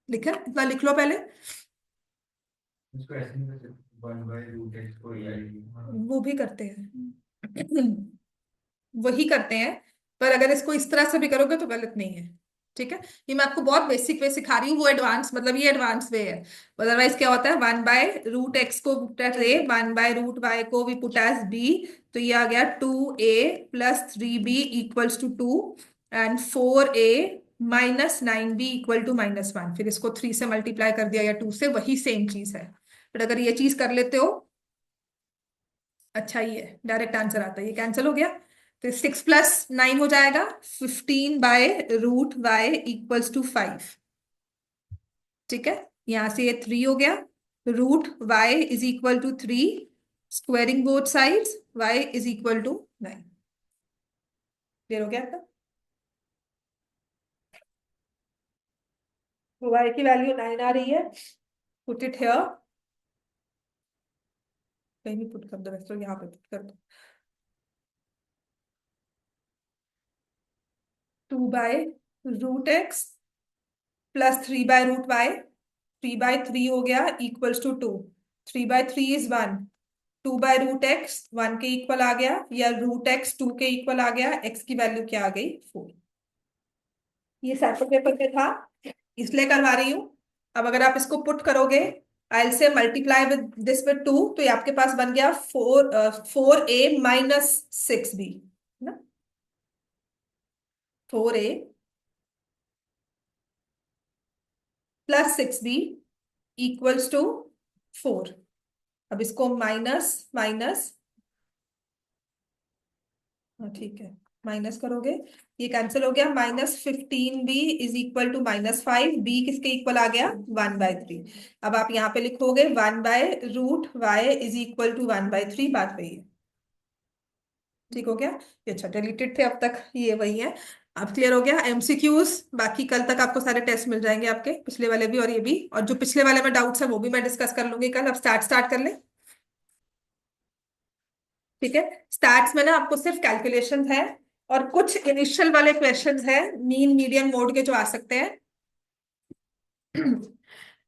लिखा? इतना लिख लो पहले। इसको ऐसे नहीं कर सकते 1/√x को या वो भी करते हैं, वही करते हैं, पर अगर इसको इस तरह से भी करोगे तो गलत नहीं है, ठीक है? ये मैं आपको बहुत बेसिक वे सिखा रही हूँ, वो एडवांस, मतलब ये एडवांस वे है। अदरवाइज क्या होता है, 1/√x को पुट एज ए, 1/√y को भी पुट एज b। तो ये आ गया 2a plus 3b equals to 2, and 4a minus 9b equal to -1। फिर इसको 3 से मल्टीप्लाई कर दिया या 2 से, वही सेम चीज है। बट अगर ये चीज कर लेते हो, अच्छा ये डायरेक्ट आंसर आता है, ये कैंसिल हो गया। तो 6 + 9 हो जाएगा 15/√y इक्वल्स टू 5, ठीक है? यहां से ये 3 हो गया, √y is equal to 3, squaring both sides, y is equal to 9। Clear हो गया आपका? तो y की वैल्यू 9 आ रही है, पुट इट हियर, कहीं भी पुट कर दो, वैसे तो यहाँ पे पुट कर दो। 2/√x प्लस 3/√y, 3/3 हो गया इक्वल्स टू 2, 3/3 इज 1, 2/√x 1 के इक्वल आ गया, या √x 2 के इक्वल आ गया, x की वैल्यू क्या आ गई? 4। ये सैम्पल पेपर पे था, इसलिए करवा रही हूँ। अब अगर आप इसको पुट करोगे, आई से मल्टीप्लाई विद दिस विद 2, तो ये आपके पास बन गया 4a माइनस 6b ना, 4a plus 6b equals to 4। अब इसको माइनस माइनस, हाँ ठीक है, माइनस करोगे, ये कैंसिल हो गया। -15b is equal to -5, b किसके इक्वल आ गया, 1/3। अब आप यहाँ पे लिखोगे 1/√y इज इक्वल टू 1/3, बात वही है। ठीक हो गया ये, अच्छा डिलीटेड थे अब तक, ये वही है। अब क्लियर हो गया एमसीक्यूज। बाकी कल तक आपको सारे टेस्ट मिल जाएंगे, आपके पिछले वाले भी और ये भी, और जो पिछले वाले में डाउट्स है वो भी मैं डिस्कस कर लूंगी कल। अब स्टार्ट कर ले। ठीक है, स्टैट्स में ना आपको सिर्फ कैलकुलेशंस है और कुछ इनिशियल वाले क्वेश्चंस है, मीन मीडियन मोड के, जो आ सकते हैं।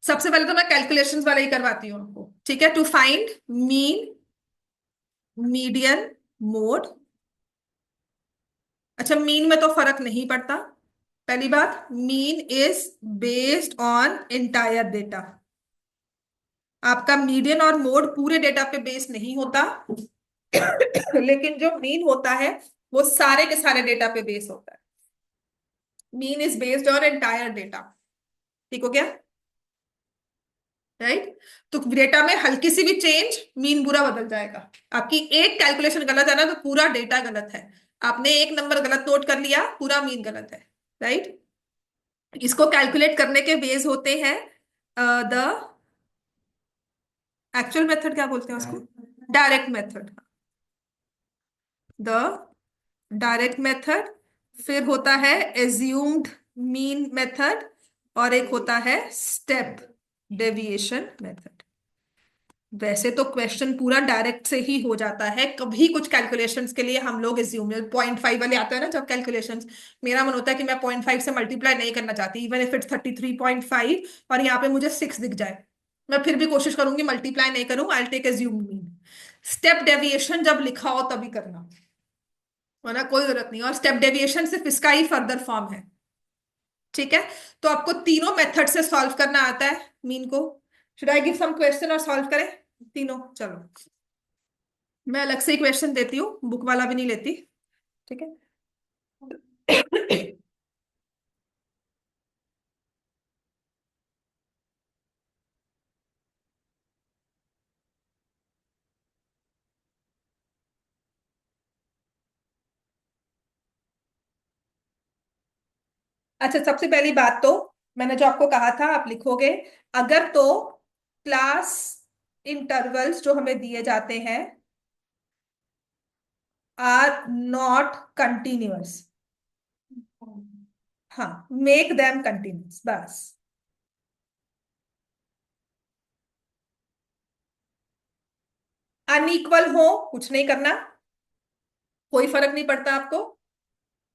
सबसे पहले तो मैं कैलकुलेशंस वाले ही करवाती हूँ आपको, ठीक है। To find mean median mode. अच्छा, मीन में तो फर्क नहीं पड़ता। पहली बात, mean is based on entire data. आपका मीडियन और मोड पूरे डेटा पे बेस्ड नहीं होता, लेकिन जो मीन होता है वो सारे के सारे डेटा पे बेस होता है। Mean is based on entire data. ठीक हो गया, राइट। तो डेटा में हल्की सी भी चेंज, मीन पूरा बदल जाएगा। आपकी एक कैलकुलेशन गलत है ना, तो पूरा डेटा गलत है। आपने एक नंबर गलत नोट कर लिया, पूरा मीन गलत है, राइट। इसको कैलकुलेट करने के वेज होते हैं। द एक्चुअल मेथड क्या बोलते हैं उसको, direct method. The direct method, फिर होता है एज्यूम्ड मीन मेथड, और एक होता है स्टेप डेविएशन मेथड। वैसे तो क्वेश्चन पूरा डायरेक्ट से ही हो जाता है, कभी कुछ कैलकुलेशंस के लिए हम लोग एज्यूम, 0.5 वाले आते हैं ना जब कैलकुलेशंस, मेरा मन होता है कि मैं 0.5 से मल्टीप्लाई नहीं करना चाहती, इवन इफ इट्स 33.5 और यहाँ पे मुझे 6 दिख जाए, मैं फिर भी कोशिश करूंगी मल्टीप्लाई नहीं करूं, I take assume mean. Step deviation जब लिखा हो तभी करना, वरना कोई जरूरत नहीं। और स्टेप डेविएशन सिर्फ इसका ही फर्दर फॉर्म है, ठीक है। तो आपको तीनों मेथड से सॉल्व करना आता है मीन को। Should I give some question और सॉल्व करें तीनों? चलो, मैं अलग से ही क्वेश्चन देती हूँ, बुक वाला भी नहीं लेती, ठीक है। अच्छा, सबसे पहली बात तो मैंने जो आपको कहा था आप लिखोगे, अगर तो क्लास इंटरवल्स जो हमें दिए जाते हैं आर नॉट कंटिन्यूअस, हाँ, मेक देम कंटिन्यूअस, बस। अनइक्वल हो कुछ नहीं करना, कोई फर्क नहीं पड़ता आपको,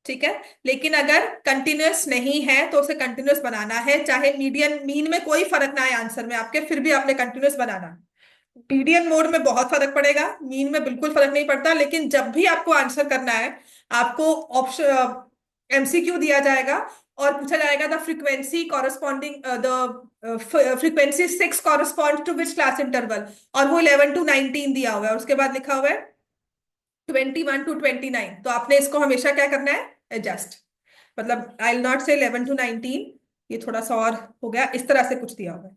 ठीक है। लेकिन अगर कंटिन्यूअस नहीं है तो उसे कंटिन्यूअस बनाना है, चाहे मीडियन मीन में कोई फर्क ना आए आंसर में आपके, फिर भी आपने कंटिन्यूअस बनाना। मीडियन मोड में बहुत फर्क पड़ेगा, मीन में बिल्कुल फर्क नहीं पड़ता। लेकिन जब भी आपको आंसर करना है, आपको ऑप्शन एमसीक्यू दिया जाएगा और पूछा जाएगा the frequency corresponding, the frequency 6 correspond to which class interval, और वो 11 to 19 दिया हुआ है, उसके बाद लिखा हुआ है 21 to 29। तो आपने इसको हमेशा क्या करना है, एडजस्ट। मतलब आई विल नॉट से 11 to 19, ये थोड़ा सा और हो गया, इस तरह से कुछ दिया हुआ है।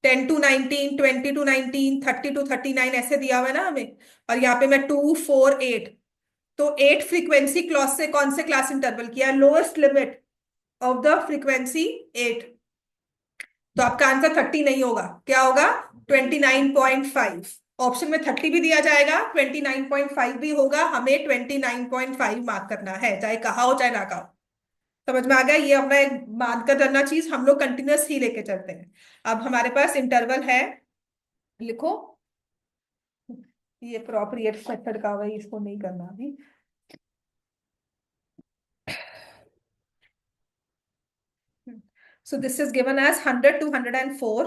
10 to 19, 20 to 19, 30 to 39 ऐसे दिया हुआ है ना हमें। और यहाँ पे मैं 2, 4, 8, तो 8 फ्रीक्वेंसी क्लॉज से कौन से क्लास इंटरवल किया, lowest limit of the frequency 8। तो आपका आंसर 30 नहीं होगा, क्या होगा, 29.5। ऑप्शन में 30 भी दिया जाएगा, 29.5 भी होगा, हमें 29.5 मार्क करना है, चाहे कहा हो चाहे ना कहा हो। समझ में आ गया, ये अपना एक मानकर करना चीज, हम लोग कंटिन्यूअस ही लेके चलते हैं। अब हमारे पास इंटरवल है, लिखो, ये प्रोप्रिएट मेथड का, वही इसको नहीं करना अभी। So this is given as 100 to 104,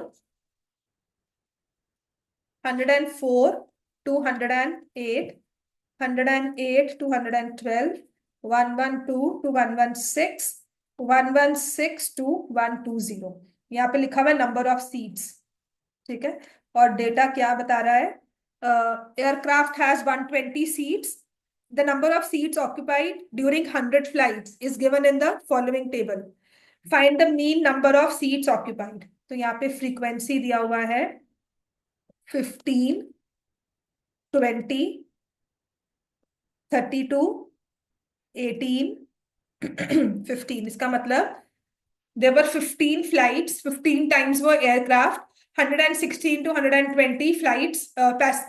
104 to 108, 108 to 112, 112 to 116, 116 to 120। यहाँ पे लिखा हुआ है नंबर ऑफ सीट्स, ठीक है। और डेटा क्या बता रहा है, aircraft has 120 seats, the number of seats occupied during 100 flights is given in the following table, find the mean number of seats occupied. तो यहाँ पे फ्रीक्वेंसी दिया हुआ है 15, 20, 32, 18, 15। इसका मतलब there were 15 flights, 15 times वो aircraft 116 to 120 flights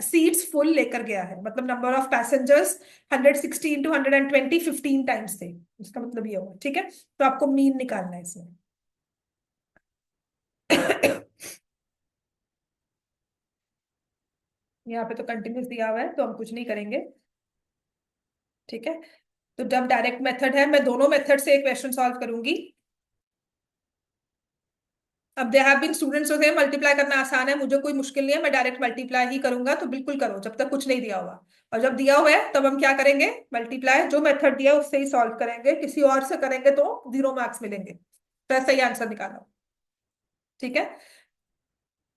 seats full लेकर गया है। मतलब number of passengers 116 to 120 15 times थे। इसका मतलब ये होगा, ठीक है। तो आपको मीन निकालना है इसमें। यहाँ पे तो कंटिन्यूस दिया हुआ है तो हम कुछ नहीं करेंगे, ठीक है। तो जब डायरेक्ट मेथड है, मैं दोनों मेथड से एक क्वेश्चन सॉल्व करूंगी। अब दे हैव बीन स्टूडेंट्स होते हैं मल्टीप्लाई करना आसान है, मुझे कोई मुश्किल नहीं है, मैं डायरेक्ट मल्टीप्लाई ही करूंगा, तो बिल्कुल करो जब तक कुछ नहीं दिया हुआ। और जब दिया हुआ है तब हम क्या करेंगे, मल्टीप्लाई जो मेथड दिया है उससे ही सॉल्व करेंगे, किसी और से करेंगे तो 0 मार्क्स मिलेंगे। तो ऐसा ही आंसर निकालो, ठीक है।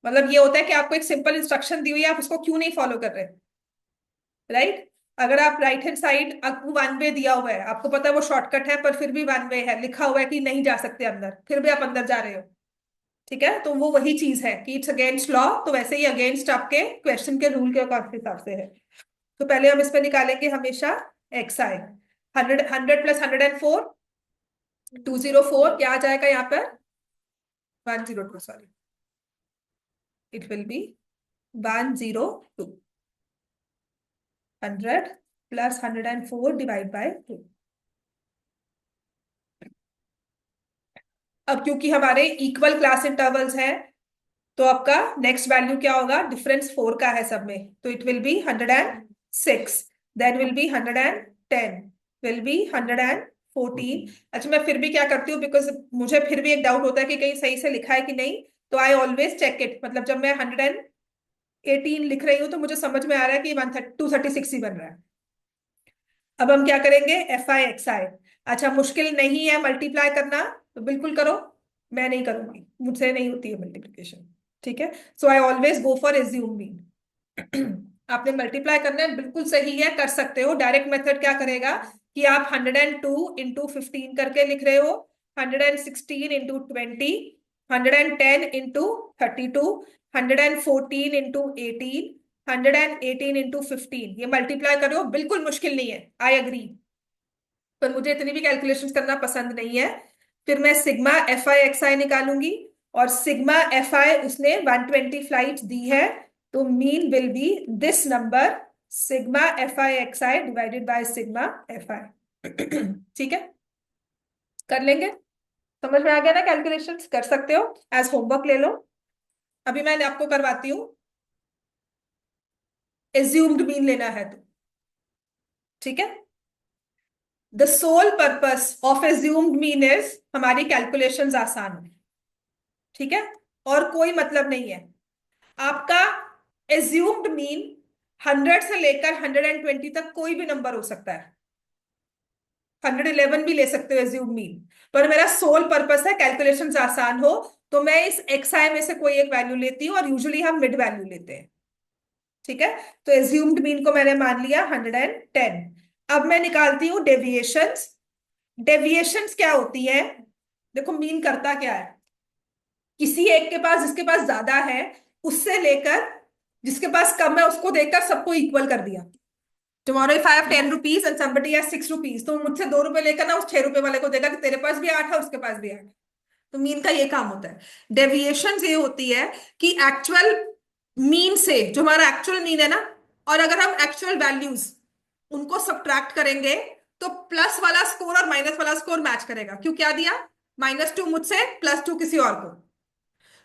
मतलब ये होता है कि आपको एक सिंपल इंस्ट्रक्शन दी हुई है, आप उसको क्यों नहीं फॉलो कर रहे, राइट। अगर आप राइट हैंड साइड, आपको 1 वे दिया हुआ है, आपको पता है वो शॉर्टकट है, पर फिर भी 1 वे है, लिखा हुआ है कि नहीं जा सकते अंदर, फिर भी आप अंदर जा रहे हो, ठीक है। तो वो वही चीज है कि इट्स अगेंस्ट लॉ, तो वैसे ही अगेंस्ट आपके क्वेश्चन के रूल के हिसाब से है। तो पहले हम इस पे निकालेंगे हमेशा एक्स आई। 100 प्लस 104 204, क्या आ जाएगा यहाँ पर 102, sorry, it will B 102। 100 plus 104 divide by 2। अब क्योंकि हमारे इक्वल क्लास इंटरवल्स हैं, तो आपका नेक्स्ट वैल्यू क्या होगा, डिफरेंस 4 का है सब में, तो it will be 106, then will be 110, will be 114। अच्छा, मैं फिर भी क्या करती हूँ, बिकॉज मुझे फिर भी एक डाउट होता है कि कहीं सही से लिखा है कि नहीं, तो आई ऑलवेज चेक इट। मतलब जब मैं 118 लिख रही हूँ तो मुझे समझ में आ रहा है कि 236 ही बन रहा है। अब हम क्या करेंगे, एफ आई एक्स आई। अच्छा, मुश्किल नहीं है मल्टीप्लाई करना तो बिल्कुल करो, मैं नहीं करूंगी, मुझसे नहीं होती है मल्टीप्लिकेशन, ठीक है। So I always go for assume mean. आपने मल्टीप्लाई करना है, बिल्कुल सही है, कर सकते हो। डायरेक्ट मेथड क्या करेगा कि आप 102 इंटू 15 करके लिख रहे हो, 116 इंटू 20, 110 इंटू 32, 114 इंटू 18, 118 इंटू 15, ये मल्टीप्लाई करो, बिल्कुल मुश्किल नहीं है, आई एग्री। पर मुझे इतनी भी कैलकुलेशंस करना पसंद नहीं है। फिर मैं सिग्मा एफ आई एक्स आई निकालूंगी, और सिग्मा एफ आई उसने 120 फ्लाइट दी है, तो mean will be this number, sigma f i x I divided by sigma f आई। ठीक है, कर लेंगे। समझ में आ गया ना, कैलकुलेशंस कर सकते हो, एज होमवर्क ले लो। अभी मैं आपको करवाती हूँ, एज्यूम्ड मीन लेना है तो, ठीक है। The sole purpose of assumed mean is हमारी कैलकुलेशंस आसान हो, ठीक है, और कोई मतलब नहीं है। आपका एज्यूम्ड मीन 100 से लेकर 120 तक कोई भी नंबर हो सकता है, 111 भी ले सकते हो एज्यूम मीन, पर मेरा सोल पर्पस है कैलकुलेशंस आसान हो, तो मैं इस एक्स आई में से कोई एक वैल्यू लेती हूँ, और यूजुअली हम मिड वैल्यू लेते हैं, ठीक है। तो एज्यूम्ड मीन को मैंने मान लिया 110। अब मैं निकालती हूँ डेविएशंस। डेविएशंस क्या होती है, देखो मीन करता क्या है, किसी एक के पास, जिसके पास ज्यादा है उससे लेकर जिसके पास कम है उसको देकर सबको इक्वल कर दिया। Tomorrow if I have 10 rupees and somebody has 6 rupees, तो मुझसे 2 रुपए लेकर ना उस 6 रुपए वाले को देगा कि तेरे पास भी 8 है उसके पास भी 8 है। तो मीन का ये काम होता है। डेविएशन ये होती है कि एक्चुअल मीन से, जो हमारा एक्चुअल मीन है ना, और अगर हम एक्चुअल वैल्यूज उनको सब्ट्रैक्ट करेंगे तो प्लस वाला स्कोर और माइनस वाला स्कोर मैच करेगा। क्यों, क्या दिया, -2 मुझसे, +2 किसी और को।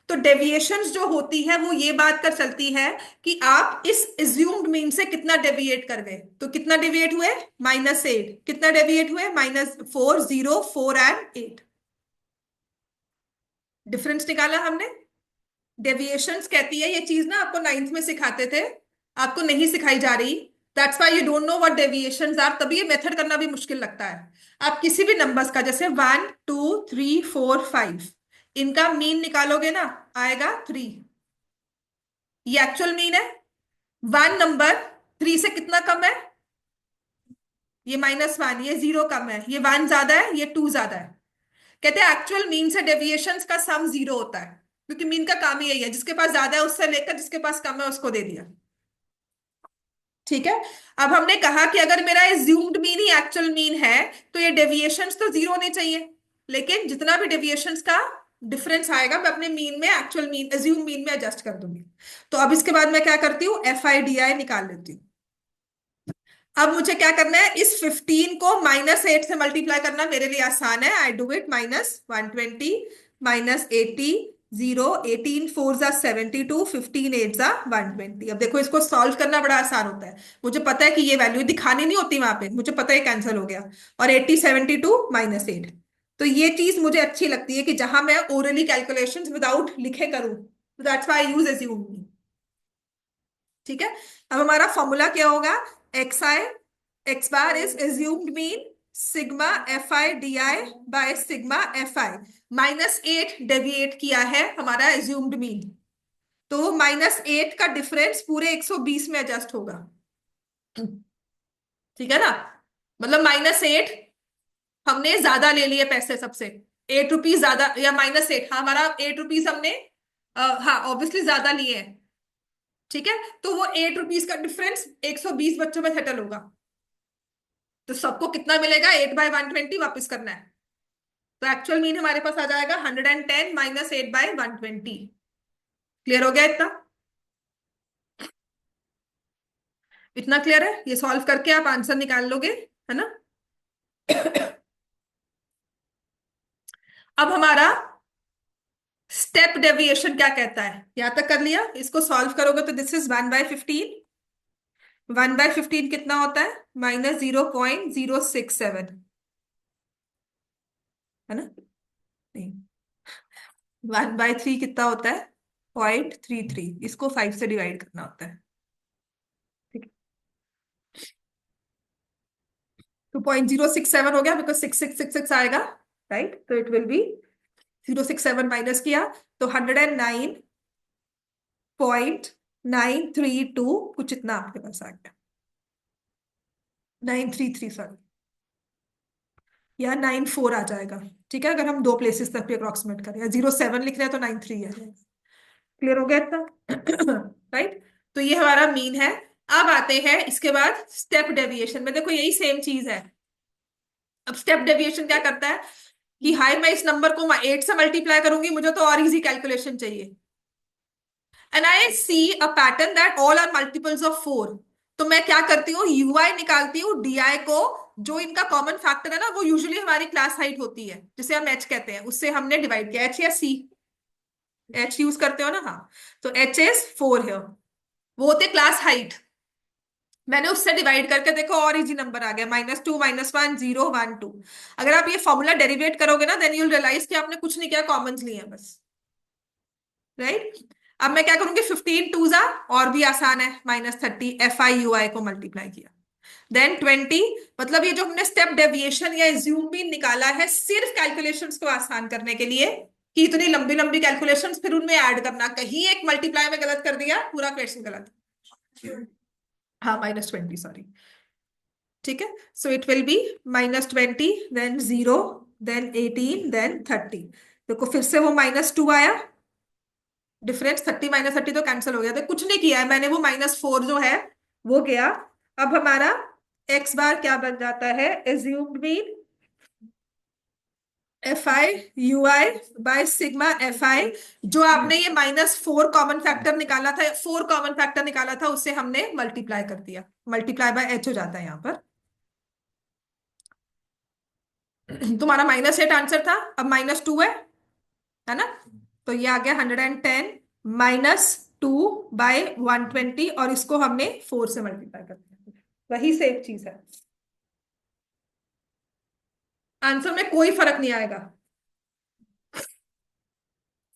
तो डेविएशंस जो होती है वो ये बात कर चलती है कि आप इस एज्यूम्ड मीन से कितना डेविएट कर गए। तो कितना डेविएट हुए, -8, कितना डेविएट हुए, -4, 0, 4 एंड 8, डिफरेंस निकाला हमने। डेविएशंस कहती है, ये चीज ना आपको 9th में सिखाते थे, आपको नहीं सिखाई जा रही, that's why you don't know what deviations are, तभी ये मेथड करना भी मुश्किल लगता है। आप किसी भी नंबर्स का, जैसे 1 2 3 4 5, इनका मीन निकालोगे ना, आएगा 3, ये एक्चुअल मीन है। 1 नंबर 3 से कितना कम है, ये -1, ये 0 कम है, ये 1 ज्यादा है, ये 2 ज्यादा है। कहते हैं एक्चुअल मीन से डेविएशंस का सम 0 होता है। क्योंकि मीन का काम ही यही है, जिसके पास ज्यादा है उससे लेकर जिसके पास कम है उसको दे दिया। ठीक है। अब हमने कहा कि अगर मेरा assumed mean he actual mean है तो ये डेविएशंस तो जीरो होने चाहिए, लेकिन जितना भी डेविएशंस का डिफरेंस आएगा मैं अपने मीन में, एक्चुअल मीन, एज्यूम मीन में एडजस्ट कर दूंगी। तो अब इसके बाद मैं क्या करती हूँ, FIDI निकाल लेती हूँ। अब मुझे क्या करना है, इस 15 को -8 से मल्टीप्लाई करना मेरे लिए आसान है। आई डू इट, -120 -80 0, 18 4 जा 72, 15 8 जा 120। अब देखो इसको सॉल्व करना बड़ा आसान होता है, मुझे पता है कि ये वैल्यू दिखानी नहीं होती वहां पे, मुझे पता है कैंसिल हो गया। और 80 72 -8, तो ये चीज मुझे अच्छी लगती है कि जहां मैं ओरली कैलकुलेशंस विदाउट लिखे करूं, that's why I use assume. ठीक है। अब हमारा फॉर्मूला क्या होगा, x bar is assumed mean sigma FIDI by sigma FI। -8 deviate किया है हमारा एज्यूम्ड मीन, तो -8 का डिफरेंस पूरे 120 में एडजस्ट होगा। ठीक है ना, मतलब -8 हमने ज्यादा ले लिए पैसे सबसे, 8 रुपीज ज्यादा, या -8, हाँ हमारा 8 रुपीज हमने हाँ ऑब्वियसली ज्यादा लिए हैं। ठीक है, तो वो 8 रुपीज का डिफरेंस 120 बच्चों में सेटल होगा। तो सबको कितना मिलेगा, 8/120 वापस करना है। तो एक्चुअल मीन हमारे पास आ जाएगा 110 -8/120। क्लियर हो गया इतना? इतना क्लियर है? ये सॉल्व करके आप आंसर निकाल लोगे, है ना? अब हमारा स्टेप डेविएशन क्या कहता है, यहां तक कर लिया। इसको सॉल्व करोगे तो दिस इज 1/15। 1/15 कितना होता है, -0.067, है ना? नहीं, 1/3 कितना होता है, 0.33। इसको 5 से डिवाइड करना होता है। ठीक है, तो 0.067 हो गया, बिकॉज 6666 आएगा, राइट? तो इट विल बी 067 माइनस किया तो 109.932 कुछ इतना आपके पास आ गया, 933 सॉरी, या 94 आ जाएगा। ठीक है, अगर हम दो प्लेसेस तक भी अप्रोक्सीमेट करें, या 07 लिख रहे हैं तो 93 है। क्लियर हो गया इतना? राइट। तो ये हमारा मीन है। अब आते हैं इसके बाद स्टेप डेविएशन में, देखो यही सेम चीज है। अब स्टेप डेविएशन क्या करता है कि हाई मैं इस नंबर को 8 से मल्टीप्लाई करूंगी, मुझे तो और इजी कैलकुलेशन चाहिए, and I see a pattern that all are multiples of 4। तो मैं क्या करती हूँ, UI निकालती हूँ, DI को, जो इनका कॉमन फैक्टर है ना, वो यूजुअली हमारी क्लास हाइट होती है, जिसे हम H कहते हैं, उससे हमने डिवाइड किया, H या C, H यूज करते हो ना, हाँ। तो H इज 4 है, वो होते क्लास हाइट। मैंने उससे डिवाइड करके देखो और इजी नंबर आ गया, -2 -1 0 1 2। अगर आप ये फॉर्मूला डेरिवेट करोगे ना, देन यूल रियलाइज कि आपने कुछ नहीं किया, कॉमन्स लिए हैं बस, राइट? अब मैं क्या करूंगी, 15 2 जा, और भी आसान है, -30 FIUI को मल्टीप्लाई किया, देन 20। मतलब ये जो हमने स्टेप डेविएशन या एज्यूम भी निकाला है सिर्फ कैलकुलेशंस को आसान करने के लिए, कि इतनी लंबी लंबी कैलकुलेशंस फिर उनमें ऐड करना, कहीं एक मल्टीप्लाई में गलत कर दिया पूरा क्वेश्चन गलत। हाँ -20 सॉरी। ठीक है, so it will be -20 then 0 then 18 then 30। देखो फिर से वो -2 आया, डिफरेंस 30 -30 तो कैंसिल हो गया, तो कुछ नहीं किया है मैंने, वो -4 जो है वो गया। अब हमारा एक्स बार क्या बन जाता है, assumed mean FIUI by sigma FI। जो आपने ये -4 कॉमन फैक्टर निकाला था, 4 कॉमन फैक्टर निकाला था, उससे हमने मल्टीप्लाई कर दिया, मल्टीप्लाई बाय H हो जाता है यहाँ पर। तुम्हारा -8 आंसर था, अब -2 है ना? तो ये आ गया 110 -2/120, और इसको हमने 4 से मल्टीप्लाई कर दिया, वही सेम चीज है, आंसर में कोई फर्क नहीं आएगा।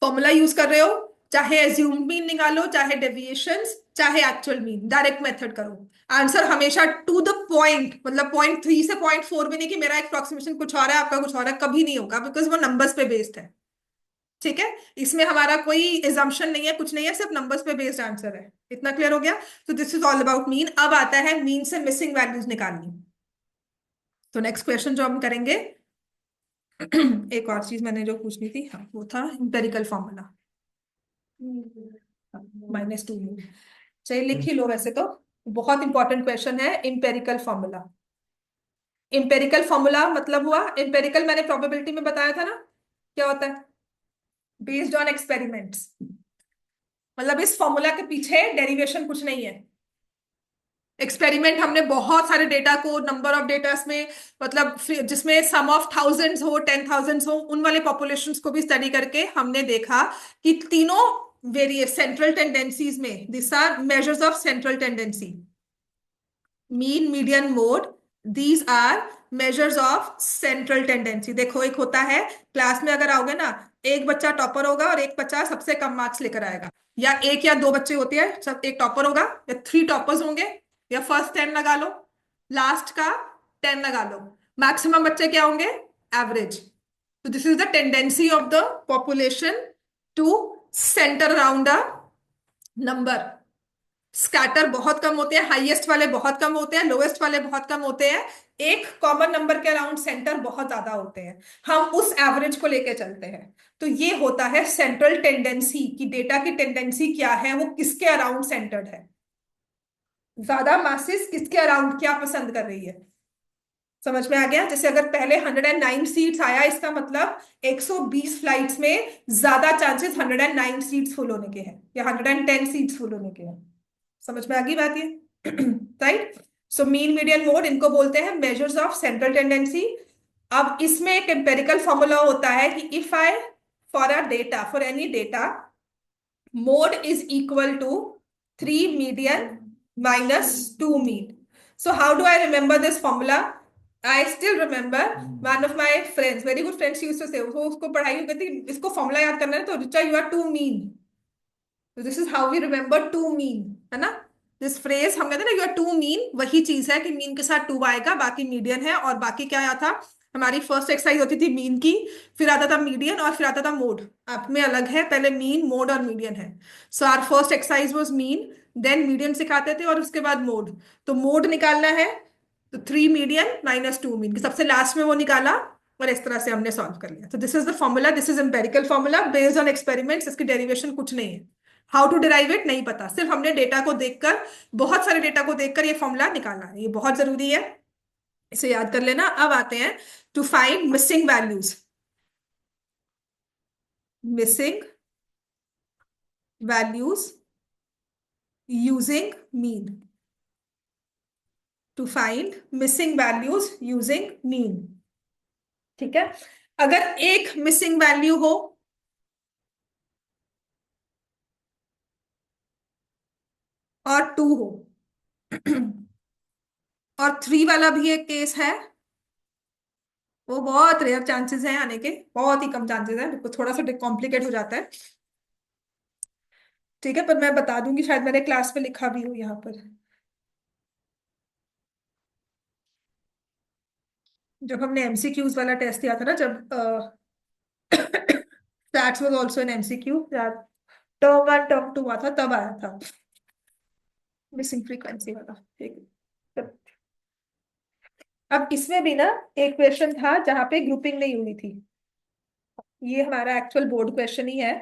फॉर्मूला यूज कर रहे हो, चाहे एज्यूम मीन निकालो, चाहे डेविएशंस, चाहे एक्चुअल मीन, डायरेक्ट मेथड करो, आंसर हमेशा टू द पॉइंट, मतलब 0.3 से 0.4 भी नहीं कि मेरा अप्रोक्सीमेशन कुछ और है आपका कुछ और है, कभी नहीं होगा, बिकॉज वो नंबर्स पे बेस्ड है। ठीक है, इसमें हमारा कोई एजम्पशन नहीं है, कुछ नहीं है, सिर्फ नंबर्स पे बेस्ड आंसर है। इतना क्लियर हो गया? तो this is all about mean. अब आता है मीन से मिसिंग वैल्यूज निकालनी। तो नेक्स्ट क्वेश्चन जो हम करेंगे, एक और चीज मैंने जो पूछनी थी, हाँ वो था इंपेरिकल फॉर्मूला। -2 चलिए लिख ही लो। वैसे तो बहुत इंपॉर्टेंट क्वेश्चन है। इम्पेरिकल फॉर्मूला, इम्पेरिकल फॉर्मूला मतलब हुआ, इम्पेरिकल मैंने प्रोबेबिलिटी में बताया था ना क्या होता है, बेस्ड ऑन एक्सपेरिमेंट्स। मतलब इस फॉर्मूला के पीछे डेरिवेशन कुछ नहीं है। एक्सपेरिमेंट हमने बहुत सारे डेटा को, नंबर ऑफ डेटास में, मतलब जिसमें सम ऑफ थाउजेंड्स हो, 10,000 हो, उन वाले पॉपुलेशंस को भी स्टडी करके हमने देखा कि तीनों वेरिएस सेंट्रल टेंडेंसीज में, this are measures of central tendency, mean, median, mode, these are measures of central tendency. देखो एक होता है, क्लास में अगर आओगे ना, एक बच्चा टॉपर होगा और एक बच्चा सबसे कम मार्क्स लेकर आएगा, या एक या दो बच्चे होते हैं, सब एक टॉपर होगा या 3 टॉपर्स होंगे, या फर्स्ट 10 लगा लो, लास्ट का 10 लगा लो, मैक्सिमम बच्चे क्या होंगे, एवरेज। तो this is the tendency of the population to centre around a number. Scatter बहुत कम होते हैं, हाईएस्ट वाले बहुत कम होते हैं, लोएस्ट वाले बहुत कम होते हैं, एक कॉमन नंबर के अराउंड सेंटर बहुत ज्यादा होते हैं। हम उस एवरेज को लेके चलते हैं। तो ये होता है सेंट्रल टेंडेंसी, कि डेटा की टेंडेंसी क्या है, वो किसके अराउंड सेंटर्ड है, ज्यादा मासेस किसके अराउंड क्या पसंद कर रही है। समझ में आ गया? जैसे अगर पहले 109 सीट्स आया, इसका मतलब 120 फ्लाइट्स में ज्यादा चांसेस 109 सीट्स फुल होने के हैं, या 110 सीट्स फुल होने के हैं। समझ में आ गई बात ये? Right. So mean, median, mode, इनको बोलते हैं मेजर्स ऑफ सेंट्रल टेंडेंसी। अब इसमें एक एम्पेरिकल फॉर्मूला होता है कि if I, for a data, for any data, mode is equal to 3 median -2 mean. So how do I remember this formula? I still remember one of my friends, very good friends, she used to say, वो उसको पढ़ाई में कहती, इसको formula याद करना है तो Richa you are too mean. तो this is how we remember too mean, है ना। दिस फ्रेज हम कहते हैं ना, यू आर टू मीन, वही चीज है कि मीन के साथ 2 आएगा, बाकी मीडियन है। और बाकी क्या आया था, हमारी फर्स्ट एक्सरसाइज होती थी मीन की, फिर आता था मीडियन और फिर आता था मोड। आप में अलग है, पहले मीन, मोड और मीडियन है। So our first exercise was mean, then median सिखाते थे और उसके बाद मोड। तो मोड निकालना है तो 3 मीडियन -2 मीन, सबसे लास्ट में वो निकाला और इस तरह से हमने सॉल्व कर लिया। तो this is the formula, this is empirical formula based on experiments. इसकी डेरिवेशन कुछ नहीं है, हाउ टू डिराइव इट नहीं पता, सिर्फ हमने डेटा को देखकर, बहुत सारे डेटा को देखकर ये फॉर्मूला निकालना है। ये बहुत जरूरी है, इसे याद कर लेना। अब आते हैं to find missing values, missing values using mean, to find missing values using mean. ठीक है, अगर एक मिसिंग वैल्यू हो और 2 हो और 3 वाला भी एक केस है, वो बहुत रेयर चांसेस हैं आने के, बहुत ही कम चांसेस हैं, थोड़ा सा कॉम्प्लिकेट हो जाता है। ठीक है, पर मैं बता दूंगी, शायद मैंने क्लास में लिखा भी हो यहाँ पर। जब हमने एमसीक्यूज वाला टेस्ट दिया था ना, जब that's was also an MCQ, term 1 term 2 हुआ था, तब आया था मिसिंग फ्रीक्वेंसी वाला। ठीक है, अब इसमें भी ना एक क्वेश्चन था जहां पे ग्रुपिंग नहीं हुई थी। ये हमारा एक्चुअल बोर्ड क्वेश्चन ही है।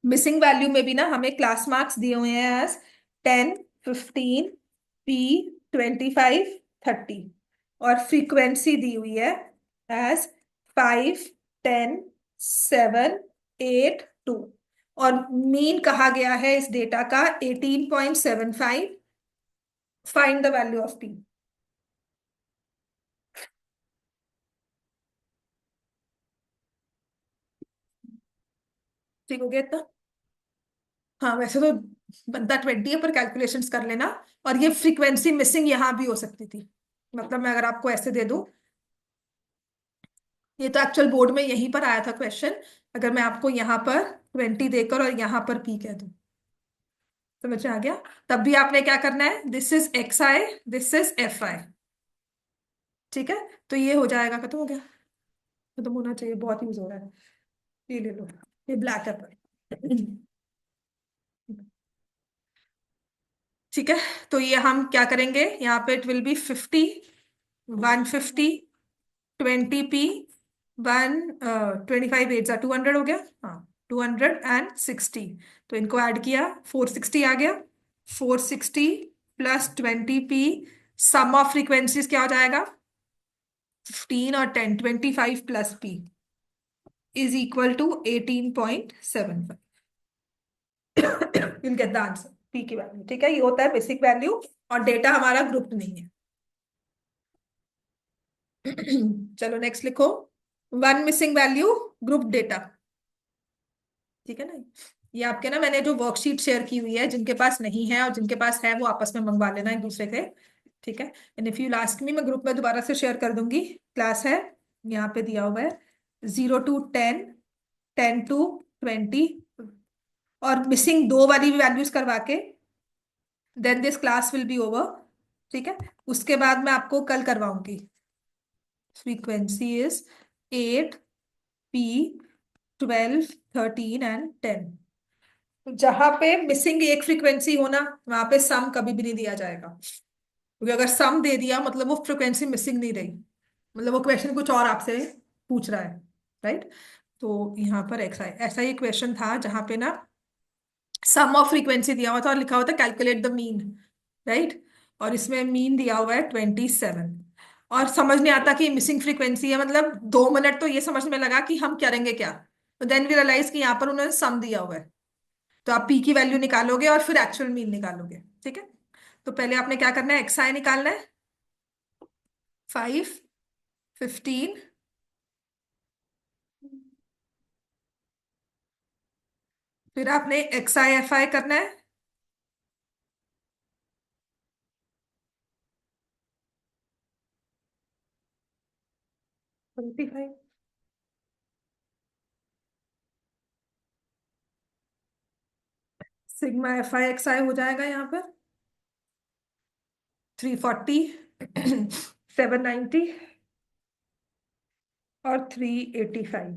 मिसिंग वैल्यू में भी ना हमें क्लास मार्क्स दिए हुए हैं एज 10, 15, P, 25, 30, और फ्रीक्वेंसी दी हुई है एज 5, 10, 7, 8, 2, और मीन कहा गया है इस डेटा का 18.75। Find the value of P। ठीक हो गया इतना? हाँ, वैसे तो बनता 20 है, पर कैलकुलेशंस कर लेना। और ये फ्रीक्वेंसी मिसिंग यहाँ भी हो सकती थी, मतलब मैं अगर आपको ऐसे दे दूं, ये तो एक्चुअल बोर्ड में यहीं पर आया था क्वेश्चन, अगर मैं आपको यहाँ पर 20 देकर और यहाँ पर P कह दूं, समझ में आ गया? तब भी आपने क्या करना है, this is XI, this is FI। ठीक है, तो ये हो जाएगा, खत्म हो गया, खत्म होना चाहिए, बहुत यूज हो रहा है। ये ले लो, ये ब्लैक एप्पल। ठीक है, तो ये हम क्या करेंगे, यहाँ पे इट विल बी 50, 150, 20P, 1, 25 8 200 हो गया। हाँ, 260। तो इनको ऐड किया, 460 आ गया। 460 plus 20p, some of frequencies क्या हो जाएगा? 15 और 10, 25 plus p is equal to 18.75। you'll get the answer, p की वैल्यू। ठीक है, ये होता है बेसिक वैल्यू, और डेटा हमारा ग्रुप नहीं है। चलो नेक्स्ट लिखो, one missing value group data. ठीक है ना, ये आपके ना मैंने जो वर्कशीट शेयर की हुई है, जिनके पास नहीं है और जिनके पास है वो आपस में मंगवा लेना एक दूसरे से। ठीक है, एंड इफ यू लास्ट मी, मैं ग्रुप में दोबारा से शेयर कर दूंगी। क्लास है, यहाँ पे दिया हुआ है 0 to 10, 10 to 20, और मिसिंग दो वाली वैल्यूज करवा के then this class will be over. ठीक है, उसके बाद मैं आपको कल करवाऊंगी। Frequency is 8, p, 12, 13 and 10। जहां पे मिसिंग एक फ्रीक्वेंसी हो ना, वहां पे सम कभी भी नहीं दिया जाएगा, क्योंकि अगर सम दे दिया मतलब वो फ्रीक्वेंसी मिसिंग नहीं रही, मतलब वो क्वेश्चन कुछ और आपसे पूछ रहा है। राइट, तो यहाँ पर ऐसा ही क्वेश्चन था जहां पे ना सम ऑफ फ्रीक्वेंसी दिया हुआ था और लिखा हुआ था कैलकुलेट द मीन। राइट, और इसमें मीन दिया हुआ है 27। और समझ नहीं आता कि मिसिंग फ्रीक्वेंसी है, मतलब 2 मिनट तो ये समझ में लगा कि हम करेंगे क्या। तो देन वी रियलाइज कि यहाँ पर उन्होंने सम दिया हुआ है, तो आप पी की वैल्यू निकालोगे और फिर एक्चुअल मीन निकालोगे। ठीक है, तो पहले आपने क्या करना है, एक्स आई निकालना है, 5, 15, फिर आपने एक्स आई एफ आई करना है, 25। सिग्मा एफ आई एक्स आई हो जाएगा यहाँ पर 340, 790 और 385,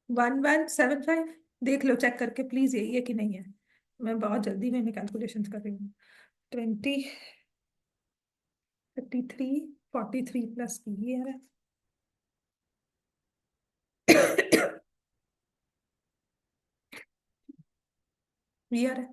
1175। देख लो चेक करके प्लीज, यही है कि नहीं है। मैं बहुत जल्दी में कैलकुलेशन कर रही हूँ। 20, 33, 43 प्लस ये है। ये है,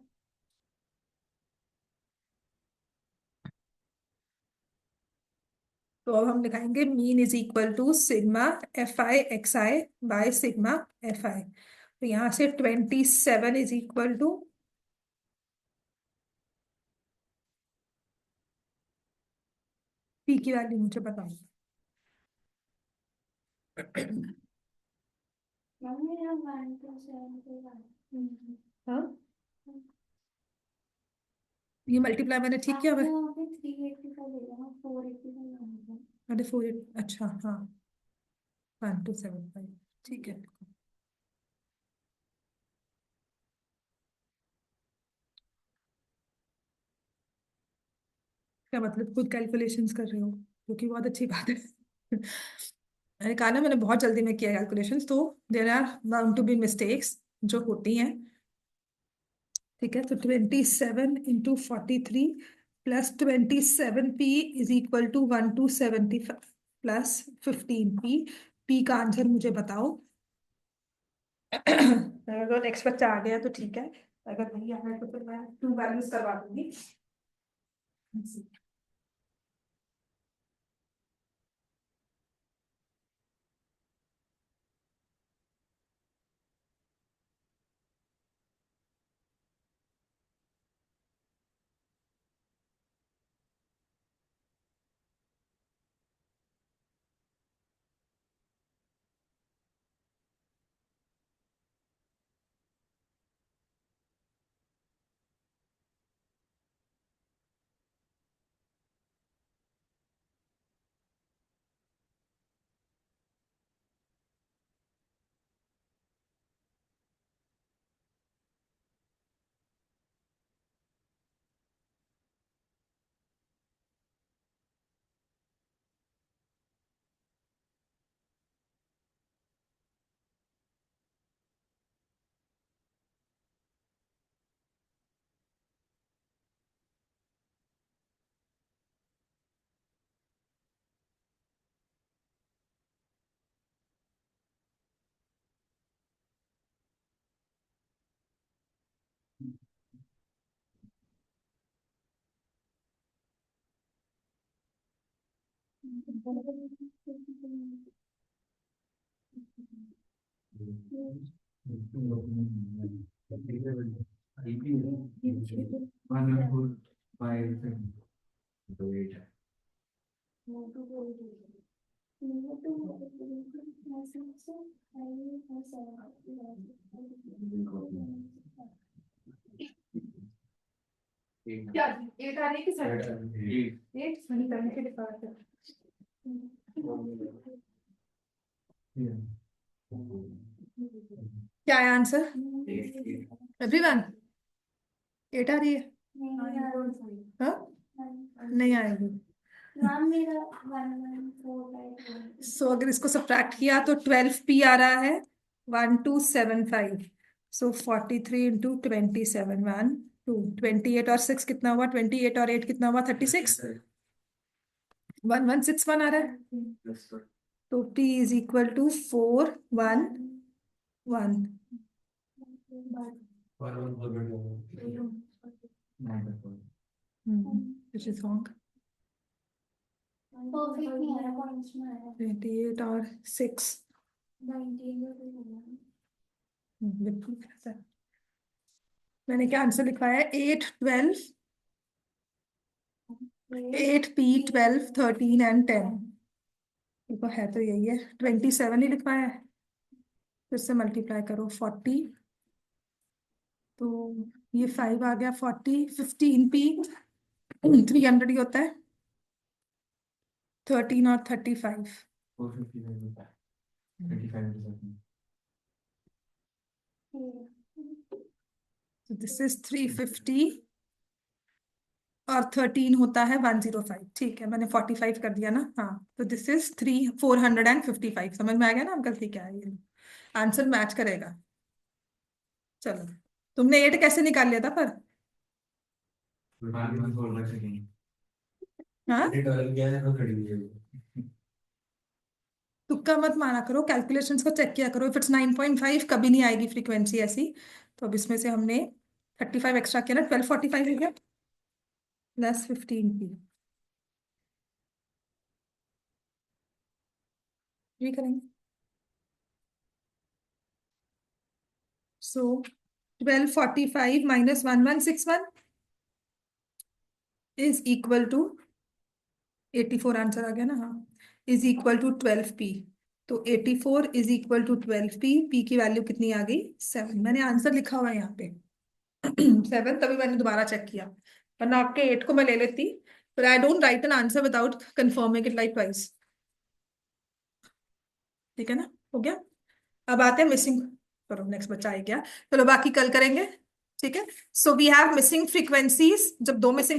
तो अब हम लिखाएंगे mean is equal to sigma f i x i by sigma f i. तो यहां से 27 इज इक्वल टू, पी की वैल्यू मुझे बताओ। मम्मी हम 1 to 7 के बाद हाँ, ये मल्टीप्लाई मैंने ठीक किया हुआ आपने है। वहाँ पे 385 दिया ना, 485 अरे 4, अच्छा हाँ, 1275। ठीक है, क्या मतलब खुद कैलकुलेशंस कर रहे हो, जो कि बहुत अच्छी बात है। मैंने कहा ना, मैंने बहुत जल्दी में किया कैलकुलेशंस, तो there are bound to be mistakes जो होती हैं। ठीक है, तो 27 × 43 plus 27p is equal to 1275 plus 15p। p का आंसर मुझे बताओ। अगर तो नेक्स्ट बच्चा आ गया तो ठीक है, अगर नहीं आ रहा है तो फिर मैं टू वैल्यूज करवा दूंगी। क्या 8 आ रही है कि 7? 8 मैंने 7 के लिखा था। क्या है आंसर एवरीवन? 8 आ रही है? हाँ नहीं आएगी। मैम मेरा 1145 सो अगर इसको सब्ट्रैक्ट किया तो 12p आ रहा है 1275। सो 43 इंटू 27 1 2 28 और 6 कितना हुआ? 28 और 8 कितना हुआ? 36। 1161 आ रहा है। तो p is equal to 411 which is wrong। Perfect नहीं आ रहा, पॉइंट्स में आ रहा 28 और 6 19 बिल्कुल ऐसा है। मैंने क्या आंसर लिखवाया है? 8 12 8p 12 13 एंड 10। देखो है तो यही है, 27 ही लिखवाया है। फिर से मल्टीप्लाई करो 40, तो ये 5 आ गया 40 15p 300 ही होता है 13 और 35। तो दिस इज 350 और 13 होता है 105। ठीक है मैंने 45 कर दिया ना। हाँ तो दिस इज 455। समझ में आ गया ना अब गलती क्या है? ये आंसर मैच करेगा। चलो तुमने 8 कैसे निकाल लिया था पर? हाँ तुक्का मत मारा करो, कैलकुलेशंस को चेक किया करो। इफ इट्स 9.5 कभी नहीं आएगी फ्रीक्वेंसी ऐसी। तो अब इसमें से हमने 35 एक्स्ट्रा किया ना, 1245 हो गया प्लस 15p। ये करेंगे। So 1245 minus 1161 is equal to 84। Answer आ गया ना? हाँ इज इक्वल टू 12p। तो 84 is equal to 12p। p की वैल्यू कितनी आ गई? 7। मैंने आंसर लिखा हुआ है यहाँ पे 7, तभी मैंने दोबारा चेक किया, वरना आपके 8 को मैं ले लेती। पर I don't write an answer without confirming it like twice. ठीक है ना? हो गया। अब आते हैं मिसिंग। करो नेक्स्ट बच्चा है क्या? चलो बाकी कल करेंगे। ठीक है। So we have missing frequencies. जब दो मिसिंग